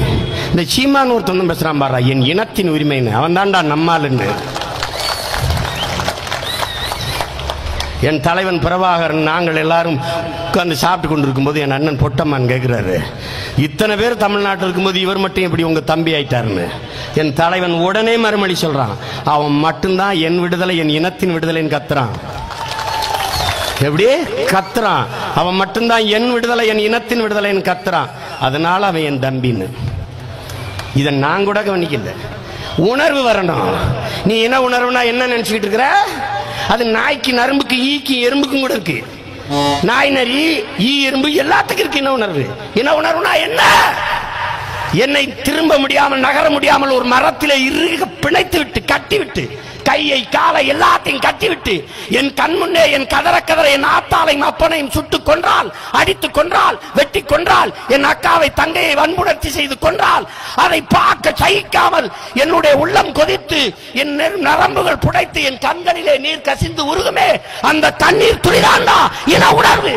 இந்த சீமான் ஒருத்தன் பேசுறான் பாரா, என் இனத்தின் உரிமைன்னு. அவன் தான்டா நம்மாளுன்னு. என் தலைவன் பிரபாகரன் நாங்கள் எல்லாரும் உட்கார்ந்து சாப்பிட்டு கொண்டு இருக்கும்போது என் அண்ணன் பொட்டம்மான் கேட்கிறாரு, இத்தனை பேர் தமிழ்நாட்டில் இருக்கும்போது இவர் மட்டும் எப்படி உங்க தம்பி ஆயிட்டாருன்னு. என் தலைவன் உடனே மறுமொழி சொல்றான், அவன் மட்டும்தான் என் விடுதலை, என் இனத்தின் விடுதலைன்னு கத்துறான். எப்படி கத்துறான்? அவன் மட்டும்தான் என் விடுதலை, என் இனத்தின் விடுதலைன்னு கத்துறான். அதனால அவன் என் தம்பின்னு. இதை நான் கூட கவனிக்கல. உணர்வு வரணும். நீ என்ன உணர்வுனா என்ன நினைச்சுக்கிட்டு இருக்கிற? அது நாய்க்கு, நரம்புக்கு, ஈக்கு, எறும்புக்கும் கூட இருக்கு. நாய், நரி, ஈ, எறும்பு எல்லாத்துக்கும் இருக்கு என்ன உணர்வு. என்ன உணர்வுனா என்ன? என்னை திரும்ப முடியாமல் நகர முடியாமல் ஒரு மரத்திலே இறுக பிணைத்து விட்டு கட்டிவிட்டு கையை காலை எல்லாத்தையும் கட்டிவிட்டு என் கண் முன்னே என் கதற கதற என் ஆத்தாளையும் அப்பனையும் சுட்டுக் கொன்றால், அடித்துக் கொன்றால், வெட்டி கொன்றால், என் அக்காவை தங்கையை வன்புணர்ச்சி செய்து கொன்றால் அதை பார்க்க சகிக்காமல் என்னுடைய உள்ளம் கொதித்து என் நரம்புகள் புடைத்து என் கண்களிலே நீர் கசிந்து உருகுமே, அந்த தண்ணீர் துளிதாண்டா இன உணர்வு.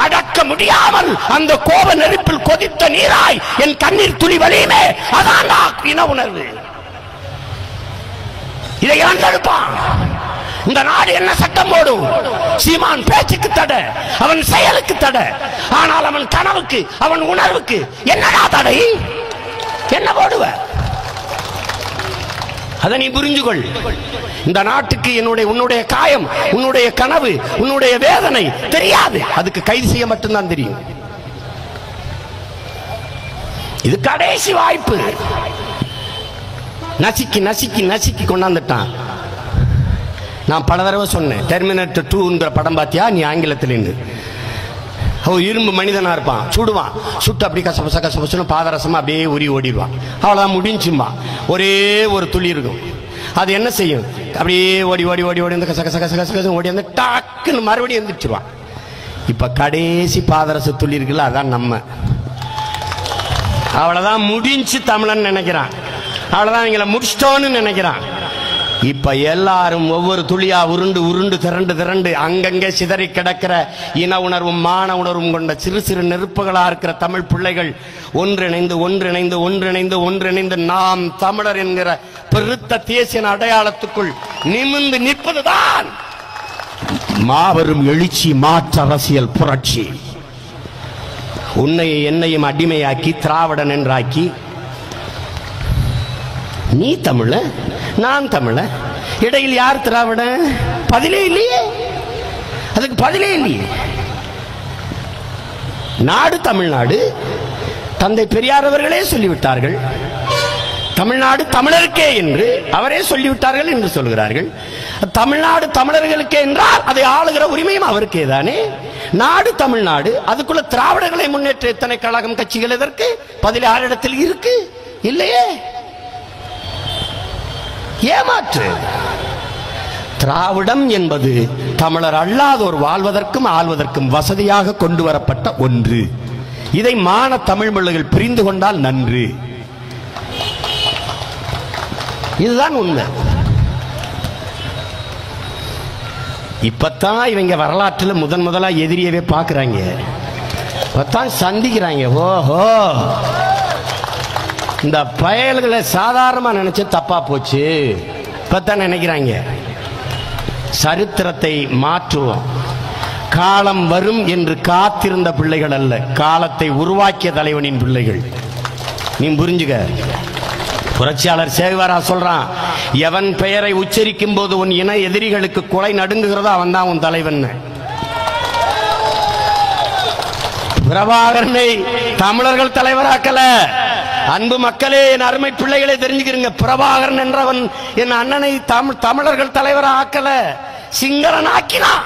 அடக்க முடியாமல் அந்த கோப நெருப்பில் கொதித்த நீராய் என் கண்ணீர் துளி வலியுமே, அதான் இன உணர்வு. இதை யான் தடுப்பான்? இந்த நாடு என்ன சட்டம் போடும்? சீமான் பேச்சுக்கு தடை, அவன் செயலுக்கு தடை, ஆனால் அவன் கனவுக்கு அவன் உணர்வுக்கு என்னடா தடை? என்ன போடுவ? அதை நீ புரிஞ்சுகொள். இந்த நாட்டுக்கு உன்னுடைய காயம், உன்னுடைய கனவு, உன்னுடைய வேதனை தெரியாது. அதுக்கு கைது செய்ய மட்டும்தான் தெரியும். இது கடைசி வாய்ப்பு. நசுக்கி நசுக்கி நசுக்கி கொண்டாந்துட்டான். நான் பல தடவை சொன்னேன், டெர்மினேட்டர் 2ங்கிற படம் பார்த்தியா நீ ஆங்கிலத்திலிருந்து? அவன் இரும்பு மனிதனா இருப்பான், சுடுவான், சுட்டு அப்படி கசபச கசபசன்னு பாதரசமா அப்படியே உரி ஓடிடுவான். அவ்வளவுதான், முடிஞ்சுமா. ஒரே ஒரு துளி இருக்கும், அது என்ன செய்யும்? அப்படியே ஓடி ஓடி ஓடி ஓடி வந்து கச கச கச கச கச ஓடி வந்து டாக்குன்னு மறுபடியும் எந்திரிச்சிருவான். இப்ப கடைசி பாதரச துளி இருக்குல்ல, அதான் நம்ம. அவ்வளவுதான், முடிஞ்சு தமிழன் நினைக்கிறான். அவ்வளவுதான், இவங்களை முடிச்சிட்டோன்னு நினைக்கிறான். இப்ப எல்லாரும் ஒவ்வொரு துளியா உருண்டு உருண்டு திரண்டு திரண்டு அங்கங்கே சிதறி கிடக்கிற இன உணர்வும் மான உணர்வும் கொண்ட சிறு சிறு நெருப்புகளா இருக்கிற தமிழ் பிள்ளைகள் ஒன்றிணைந்து ஒன்றிணைந்து ஒன்றிணைந்து ஒன்றிணைந்து நாம் தமிழர் என்கிற பெருத்த தேசிய அடையாளத்துக்குள் நிமிர்ந்து நிற்பதுதான் மாபெரும் எழுச்சி, மாற்ற அரசியல் புரட்சி. உன்னையை என்னையும் அடிமையாக்கி திராவிடன் என்றாக்கி, நீ தமிழ நான் தமிழ, இடையில் யார் திராவிட? பதிலே இல்லையே, அதுக்கு பதிலே இல்லையே. நாடு தமிழ்நாடு, தந்தை பெரியார் அவர்களே சொல்லிவிட்டார்கள். தமிழ்நாடு தமிழருக்கே என்று அவரே சொல்லிவிட்டார்கள் என்று சொல்கிறார்கள். தமிழ்நாடு தமிழர்களுக்கே என்றால் அதை ஆளுகிற உரிமையும் அவருக்கே தானே. நாடு தமிழ்நாடு, அதுக்குள்ள திராவிடர்களை முன்னேற்ற எத்தனை கழகம் கட்சிகள் எதற்கு? பதில் யாரிடத்தில் இருக்கு? இல்லையே. ஏமாற்று. திராவிடம் என்பது தமிழர் அல்லாதோர் வாழ்வதற்கும் ஆள்வதற்கும் வசதியாக கொண்டு வரப்பட்ட ஒன்று. இதை மான தமிழ் பிள்ளைகள் புரிந்து கொண்டால் நன்று. இதுதான் உண்மை. இப்பத்தான் இவங்க வரலாற்றில் முதலா எதிரியவே பார்க்கிறாங்க, இப்பத்தான் சந்திக்கிறாங்க. ஓஹோ, இந்த பயல்களை சாதாரணமா நினைச்சு தப்பா போச்சு, இப்பத்தான் நினைக்கிறாங்க. சரித்திரத்தை மாற்றுவோம். காலம் வரும் என்று காத்திருந்த பிள்ளைகள் அல்ல, காலத்தை உருவாக்கிய தலைவனின் பிள்ளைகள். நீ புரிஞ்சுக்க. புரட்சியாளர் சேகுவாரா சொல்றான், எவன் பெயரை உச்சரிக்கும் போது உன் இன எதிரிகளுக்கு கொலை நடுங்குகிறதோ அவன் தான் உன் தலைவன். பிரபாகரனை தமிழர்கள் தலைவராக்கல. அன்பு மக்களே, என் அருமை பிள்ளைகளை தெரிஞ்சுக்கிறீங்க, பிரபாகரன் என்றவன் என் அண்ணனை தமிழர்கள் தலைவரா ஆக்கல, சிங்களன் ஆக்கினான்.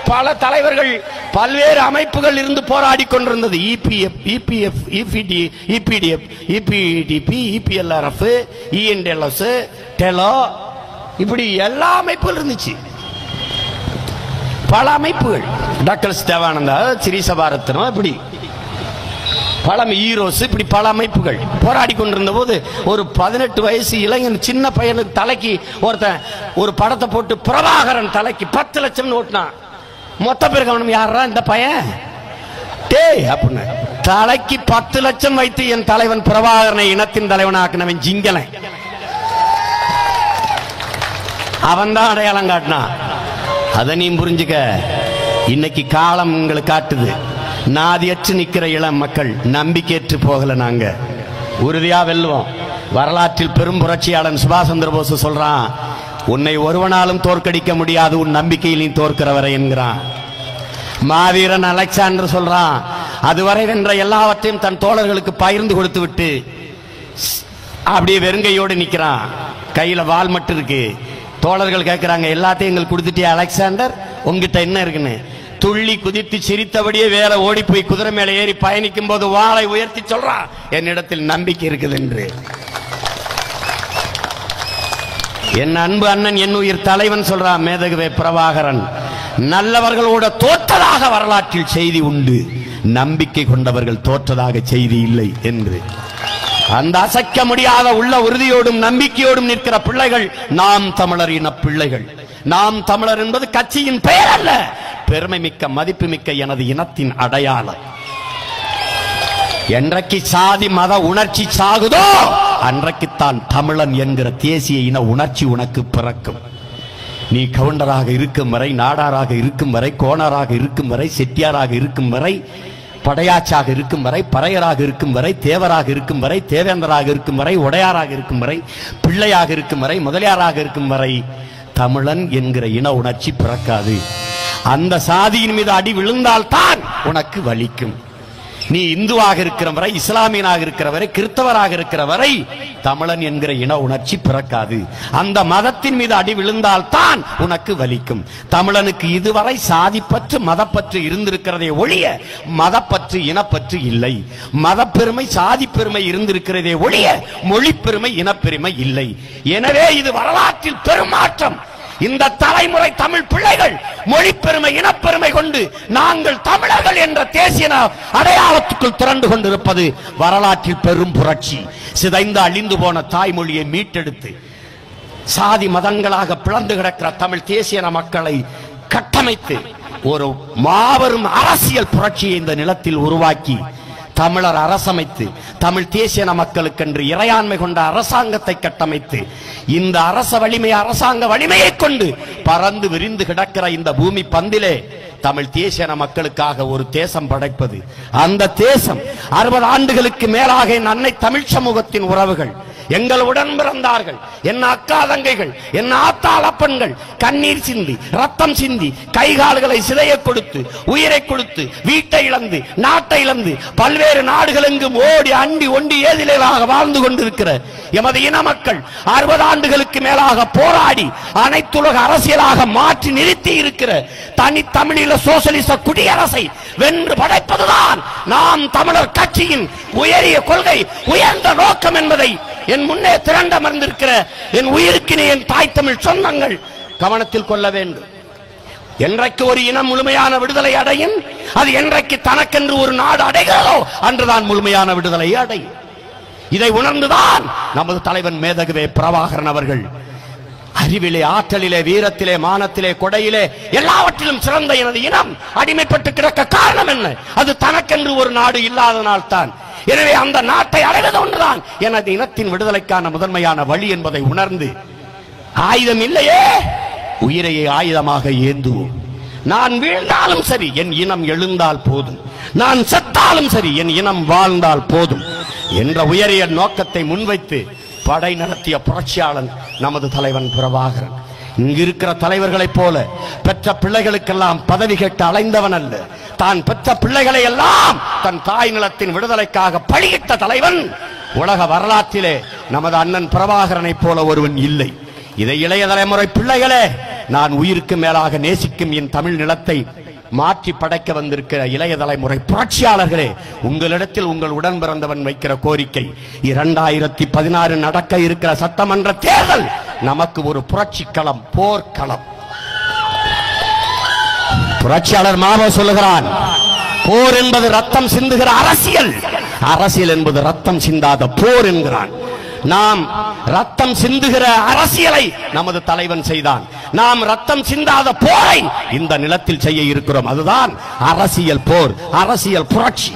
பல தலைவர்கள் பல்வேறு அமைப்புகள் இருந்து போராடி கொண்டிருந்தது. இபிஎஃப், இபிஎஃப், இபிடிஎஃப், இபிடிபி, இபிஎல்ஆர்எஃப், இஎன்எல்எஸ், டெலோ, இப்படி எல்லா அமைப்புகள் இருந்துச்சு. பல அமைப்புகள், டாக்டர் தேவானந்தா, ஸ்ரீசபாரத்னம், இப்படி பல ஈரோஸ், இப்படி பல அமைப்புகள் போராடி கொண்டிருந்த போது ஒரு 18 வயசு இளைஞன், சின்ன பையனுக்கு தலைக்கு ஒருத்தன் ஒரு படத்தை போட்டு பிரபாகரன் தலைக்கு 10 லட்சம் ஓட்டினான். மொத்த பேர் கவனம், யாரா இந்த பையன் டேய் அப்படின்னு. தலைக்கு 10 லட்சம் வைத்து என் தலைவன் பிரபாகரனை இனத்தின் தலைவனாக்கினவன் ஜிங்கலன். அவன் தான் அடையாளம் காட்டினான். அதை நீ புரிஞ்சுக்க. இன்னைக்கு காலம் உங்களுக்கு காட்டுது, நாதியற்று நிக்கிற இளம் மக்கள் நம்பிக்கையற்று போகல. நாங்க உறுதியா வெல்லுவோம். வரலாற்றில் பெரும் புரட்சியாளன் சுபாஷ் சந்திர போஸ் சொல்றான், உன்னை ஒருவனாலும் தோற்கடிக்க முடியாது, உன் நம்பிக்கையில் நீ தோற்கிறவரை என்கிறான். மாவீரன் அலெக்சாண்டர் சொல்றான், அதுவரை வென்ற எல்லாவற்றையும் தன் தோழர்களுக்கு பகிர்ந்து கொடுத்து விட்டு அப்படியே வெறுங்கையோடு நிக்கிறான். கையில வாள் மட்டும் இருக்கு. தோழர்கள் கேட்கிறாங்க, எல்லாத்தையும் எங்களுக்கு கொடுத்துட்டே அலெக்சாண்டர், உங்ககிட்ட என்ன இருக்குன்னு? துள்ளி குதித்து சிரித்தபடியே வேற ஓடி போய் குதிரை மேல ஏறி பயணிக்கும் போது வாளை உயர்த்தி சொல்றான், என்னிடத்தில் நம்பிக்கை இருக்குது என்று. என் அன்பு அண்ணன் என் உயிர் தலைவன் சொல்றான் மேதகுவே பிரபாகரன், நல்லவர்களோட தோற்றதாக வரலாற்றில் செய்தி உண்டு, நம்பிக்கை கொண்டவர்கள் தோற்றதாக செய்தி இல்லை என்று. அந்த அசைக்க முடியாத உள்ள உறுதியோடும் நம்பிக்கையோடும் நிற்கிற பிள்ளைகள் நாம் தமிழர் இன பிள்ளைகள். நாம் தமிழர் என்பது கட்சியின் பெயர் அல்ல, பெருமை மிக்க மதிப்பு மிக்க எனது இனத்தின் அடையாளம். என்றைக்கு சாதி மத உணர்ச்சி சாகுதோ அன்றைக்குத்தான் தமிழன் என்கிற தேசிய இன உணர்ச்சி உனக்கு பிறக்கும். நீ கவுண்டராக இருக்கும் வரை, நாடாராக இருக்கும் வரை, கோணராக இருக்கும் வரை, செட்டியாராக இருக்கும் வரை, படையாச்சாக இருக்கும் வரை, பறையராக இருக்கும் வரை, தேவராக இருக்கும் வரை, தேவேந்தராக இருக்கும் வரை, உடையாராக இருக்கும் வரை, பிள்ளையாக இருக்கும் வரை, முதலியாராக இருக்கும் வரை தமிழன் என்கிற இன உணர்ச்சி பிறக்காது. அந்த சாதியின் மீது அடி விழுந்தால்தான் உனக்கு வலிக்கும். நீ இந்துவாக இருக்கிற வரை, இஸ்லாமியனாக இருக்கிற வரை, கிறிஸ்தவராக இருக்கிற வரை தமிழன் என்கிற இன உணர்ச்சி பிறக்காது. அந்த மதத்தின் மீது அடி விழுந்தால் தான் உனக்கு வலிக்கும். தமிழனுக்கு இதுவரை சாதிப்பற்று மதப்பற்று இருந்திருக்கிறதே ஒழிய மதப்பற்று இனப்பற்று இல்லை. மதப்பெருமை சாதி பெருமை இருந்திருக்கிறதே ஒழிய மொழி பெருமை இனப்பெருமை இல்லை. எனவே இது வரலாற்றில் பெருமாற்றம். இந்த தலைமுறை தமிழ் பிள்ளைகள் மொழி பெருமை இனப்பெருமை கொண்டு நாங்கள் தமிழர்கள் என்ற தேசிய அடையாளத்துக்குள் திரண்டு கொண்டிருப்பது வரலாற்றில் பெரும் புரட்சி. சிதைந்து அழிந்து போன தாய்மொழியை மீட்டெடுத்து சாதி மதங்களாக பிளந்து கிடக்கிற தமிழ் தேசிய மக்களை கட்டமைத்து ஒரு மாபெரும் அரசியல் புரட்சியை இந்த நிலத்தில் உருவாக்கி தமிழர் அரசமைத்து தமிழ் தேசிய மக்களுக்கென்று இறையாண்மை கொண்ட அரசாங்கத்தை கட்டமைத்து இந்த அரச வலிமை அரசாங்க வலிமையை கொண்டு பறந்து விரிந்து கிடக்கிற இந்த பூமி பந்திலே தமிழ் தேசிய மக்களுக்காக ஒரு தேசம் படைப்பது. அந்த தேசம் 60 ஆண்டுகளுக்கு மேலாக என் அன்னை தமிழ் சமூகத்தின் உறவுகள் எங்களுடன் பிறந்தார்கள். என் அக்கா தங்கைகள், என் ஆத்தாள் அப்பன்கள் கண்ணீர் சிந்தி ரத்தம் சிந்தி கைகால்களை சிதைய கொடுத்து உயிரை கொடுத்து வீட்டை இழந்து நாட்டை இழந்து பல்வேறு நாடுகளெங்கும் ஓடி அண்டி ஒண்டி ஏதிலாக வாழ்ந்து கொண்டிருக்கிற எமது இன மக்கள் 60 ஆண்டுகளுக்கு மேலாக போராடி அனைத்துலக அரசியலாக மாற்றி நிறுத்தி இருக்கிற தனி தமிழீழ சோசலிச குடியரசை வென்று படைப்பதுதான் நாம் தமிழர் கட்சியின் உயரிய கொள்கை, உயர்ந்த நோக்கம் என்பதை என் முன்னே திரண்டமர்ந்திருக்கிற என் உயிருக்கினே என் தாய் தமிழ் சொந்தங்கள் கவனத்தில் கொள்ள வேண்டும். என்றைக்கு ஒரு இனம் முழுமையான விடுதலை அடையும், அது என்றைக்கு தனக்கென்று ஒரு நாடு அடைகிறதோ அன்றுதான் முழுமையான விடுதலை அடையும். இதை உணர்ந்துதான் நமது தலைவன் மேதகுவே பிரபாகரன் அவர்கள் அறிவிலே, ஆற்றலிலே, வீரத்திலே, மானத்திலே, கொடையிலே எல்லாவற்றிலும் சிறந்த எனது இனம் அடிமைப்பட்டு கிடக்க காரணம் என்ன? அது தனக்கென்று ஒரு நாடு இல்லாதனால் தான். எனவே அந்த நாட்டை அடைவது ஒன்றுதான் எனது இனத்தின் விடுதலைக்கான முதன்மையான வழி என்பதை உணர்ந்து ஆயுதம் இல்லையே உயிரையே ஆயுதமாக ஏந்துவோம். நான் வீழ்ந்தாலும் சரி என் இனம் எழுந்தால் போதும், நான் செத்தாலும் சரி என் இனம் வாழ்ந்தால் போதும் என்ற உயரிய நோக்கத்தை முன்வைத்து படை நடத்திய புரட்சியாளன் நமது தலைவன் பிரபாகரன். இங்கு இருக்கிற தலைவர்களைப் போல பெற்ற பிள்ளைகளுக்கெல்லாம் பதவி கேட்டு அலைந்தவன் அல்ல. தான் பெற்ற பிள்ளைகளை எல்லாம் தன் தாய் நிலத்தின் விடுதலைக்காக பலியிட்ட தலைவன் உலக வரலாற்றிலே நமது அண்ணன் பிரபாகரனை போல ஒருவன் இல்லை. இதை இளைய தலைமுறை பிள்ளைகளே, நான் உயிருக்கு மேலாக நேசிக்கும் என் தமிழ் நிலத்தை மாற்றி படைக்க வந்திருக்கிற இளைய தலைமுறை புரட்சியாளர்களே, உங்களிடத்தில் உங்கள் உடன் பிறந்தவன் வைக்கிற கோரிக்கை 2016 நடக்க இருக்கிற சட்டமன்ற தேர்தல் நமக்கு ஒரு புரட்சி களம், போர்க்களம். புரட்சியாளர் மாவோ சொல்லுகிறான், போர் என்பது ரத்தம் சிந்துகிற அரசியல், அரசியல் என்பது ரத்தம் சிந்தாத போர் என்கிறான். நாம் ரத்தம் சிந்துகிற அரசியலை நமது தலைவன் செய்தான். நாம் ரத்தம் சிந்தாத போரை இந்த நிலத்தில் செய்ய இருக்கிறோம். அதுதான் அரசியல் போர், அரசியல் புரட்சி.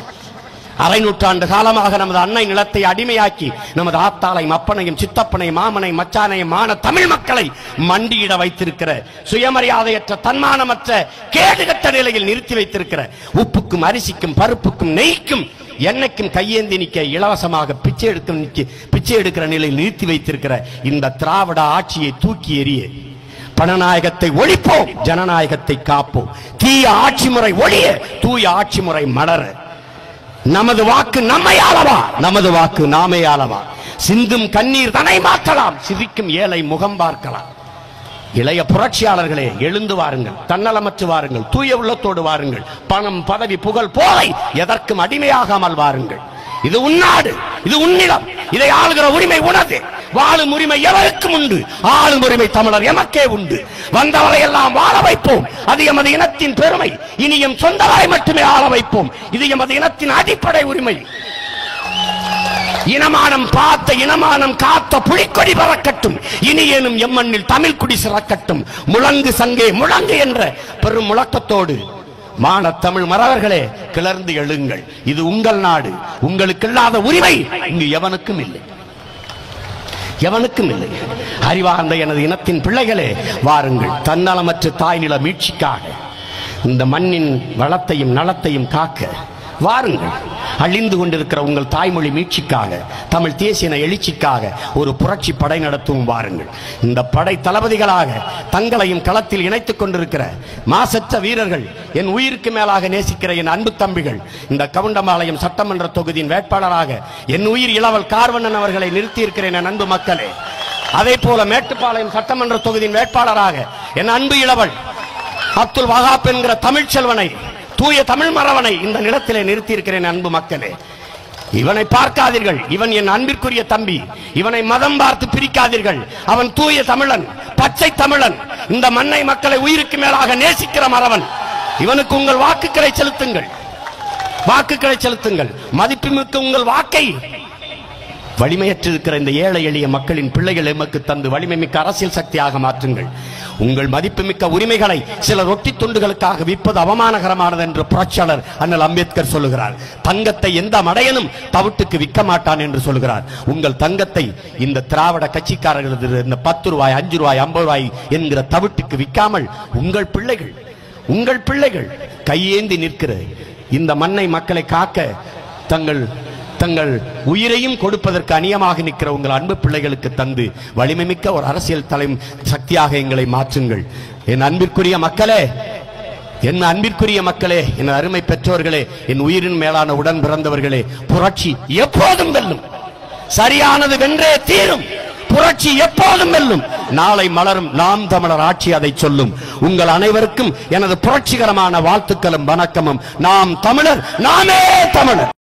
அரை நூற்றாண்டு காலமாக நமது அன்னை நிலத்தை அடிமையாக்கி நமது ஆத்தாளையும் அப்பனையும் சித்தப்பனையும் மாமனையும் மச்சானையும் மான தமிழ் மக்களை மண்டியிட வைத்திருக்கிற, சுயமரியாதையற்ற தன்மானமற்ற கேடுகட்ட நிலையில் நிறுத்தி வைத்திருக்கிற, உப்புக்கும் அரிசிக்கும் பருப்புக்கும் நெய்க்கும் என்னைக்கும் கையேந்தி நிற்க இலவசமாக பிச்சை எடுக்கிற நிலையில் நிறுத்தி வைத்திருக்கிற இந்த திராவிட ஆட்சியை தூக்கி எறிய பணநாயகத்தை ஒழிப்போம், ஜனநாயகத்தை காப்போம். தீய ஆட்சி முறை ஒழிய தூய ஆட்சி முறை மலர. நமது வாக்கு நம்மை ஆளவா, நமது வாக்கு நாமே ஆளவா. சிந்தும் கண்ணீர் தன்னை மாற்றலாம், சிரிக்கும் ஏழை முகம் பார்க்கலாம். இளைய புரட்சியாளர்களே, எழுந்து வாருங்கள், தன்னலமற்று வாருங்கள், தூய உள்ளத்தோடு வாருங்கள். பணம், பதவி, புகழ், போதை எதற்கும் அடிமையாகாமல் வாருங்கள். இது உன்னாடு, இது உன்னிடம், இதை ஆளுகிற உரிமை உனது. வாழும் உரிமை எவருக்கும் உண்டு, ஆளும் உரிமை தமிழர் எமக்கே உண்டு. வந்தவரை எல்லாம் வாழ வைப்போம், அது எமது இனத்தின் பெருமை. இனி எம் சொந்தவாய் மட்டுமே ஆள வைப்போம், இது எமது இனத்தின் அடிப்படை உரிமை. இனமானம் பார்த்த, இனமானம் காத்த புலிக்கொடி பறக்கட்டும், இனி ஏனும் எம்மண்ணில் தமிழ் குடி சிறக்கட்டும். முழங்கு சங்கே முழங்கு என்ற பெரும் முழக்கத்தோடு மான தமிழ் மறவர்களே, கிளர்ந்து எழுங்கள். இது உங்கள் நாடு, உங்களுக்கு இல்லாத உரிமை இங்கு எவனுக்கும் இல்லை, எவனுக்கும் இல்லை. அறிவார்ந்த எனது இனத்தின் பிள்ளைகளே, வாருங்கள். தன்னலமற்ற தாய் நில மீட்சிக்காக, இந்த மண்ணின் வளத்தையும் நலத்தையும் காக்க வாருங்கள். அழிந்து கொண்டிருக்கிற உங்கள் தாய்மொழி மீட்சிக்காக, தமிழ் தேசிய எழுச்சிக்காக ஒரு புரட்சி படை நடத்தும் வாருங்கள். இந்த படை தளபதிகளாக தங்களையும் களத்தில் இணைத்துக் கொண்டிருக்கிற மாசற்ற வீரர்கள், என் உயிருக்கு மேலாக நேசிக்கிற என் அன்பு தம்பிகள், இந்த கவுண்டம்பாளையம் சட்டமன்ற தொகுதியின் வேட்பாளராக என் உயிர் இளவல் கார்வண்ணன் அவர்களை நிறுத்தியிருக்கிறேன் என் அன்பு மக்களே. அதே போல மேட்டுப்பாளையம் சட்டமன்ற தொகுதியின் வேட்பாளராக என் அன்பு இளவல் அப்துல் வஹாப் என்கிற தமிழ்ச்செல்வனை, தூய தமிழ் மறவனை இந்த நிலத்திலே நிறுத்தி இருக்கிறேன் அன்பு மக்களே. இவனை பார்க்காதீர்கள், இவன் என் அன்பிற்குரிய தம்பி. இவனை மதம் பார்த்து பிரிக்காதீர்கள். அவன் தூய தமிழன், பச்சை தமிழன், இந்த மண்ணை மக்களை உயிருக்கு மேலாக நேசிக்கிற மறவன். இவனுக்கு உங்கள் வாக்குகளை செலுத்துங்கள், வாக்குகளை செலுத்துங்கள். மதிப்புமிக்க உங்கள் வாக்கை வலிமையற்றிருக்கிற இந்த ஏழை எளிய மக்களின் பிள்ளைகள் எமக்கு தந்து வலிமை மிக்க அரசியல் சக்தியாக மாற்றுங்கள். உங்கள் மதிப்புமிக்க உரிமைகளை சில ரொட்டி துண்டுகளுக்காக விற்பது அவமானகரமானது என்று புரட்சியாளர் அண்ணல் அம்பேத்கர் சொல்லுகிறார். தங்கத்தை எந்த மடையனும் தவிட்டுக்கு விற்க மாட்டான் என்று சொல்லுகிறார். உங்கள் தங்கத்தை இந்த திராவிட கட்சிக்காரர்கள் இந்த 10 ரூபாய், 5 ரூபாய், 50 ரூபாய் என்கிற தவிட்டுக்கு விற்காமல் உங்கள் பிள்ளைகள், உங்கள் பிள்ளைகள் கையேந்தி நிற்கிற இந்த மண்ணை மக்களை காக்க தங்கள் தங்கள் உயிரையும் கொடுப்பதற்கு அநியமாக நிற்கிற உங்கள் அன்பு பிள்ளைகளுக்கு தந்து வலிமை மிக்க ஒரு அரசியல் சக்தியாக எங்களை மாற்றுங்கள். என் அன்பிற்குரிய மக்களே, என் அன்பிற்குரிய மக்களே, என் அருமை பெற்றோர்களே, என் உயிரின் மேலான உடன் பிறந்தவர்களே, புரட்சி எப்போதும் வெல்லும். சரியானது வென்றே தீரும். புரட்சி எப்போதும் வெல்லும். நாளை மலரும் நாம் தமிழர் ஆட்சி அதை சொல்லும். உங்கள் அனைவருக்கும் எனது புரட்சிகரமான வாழ்த்துக்களும் வணக்கமும். நாம் தமிழர், நாமே தமிழர்.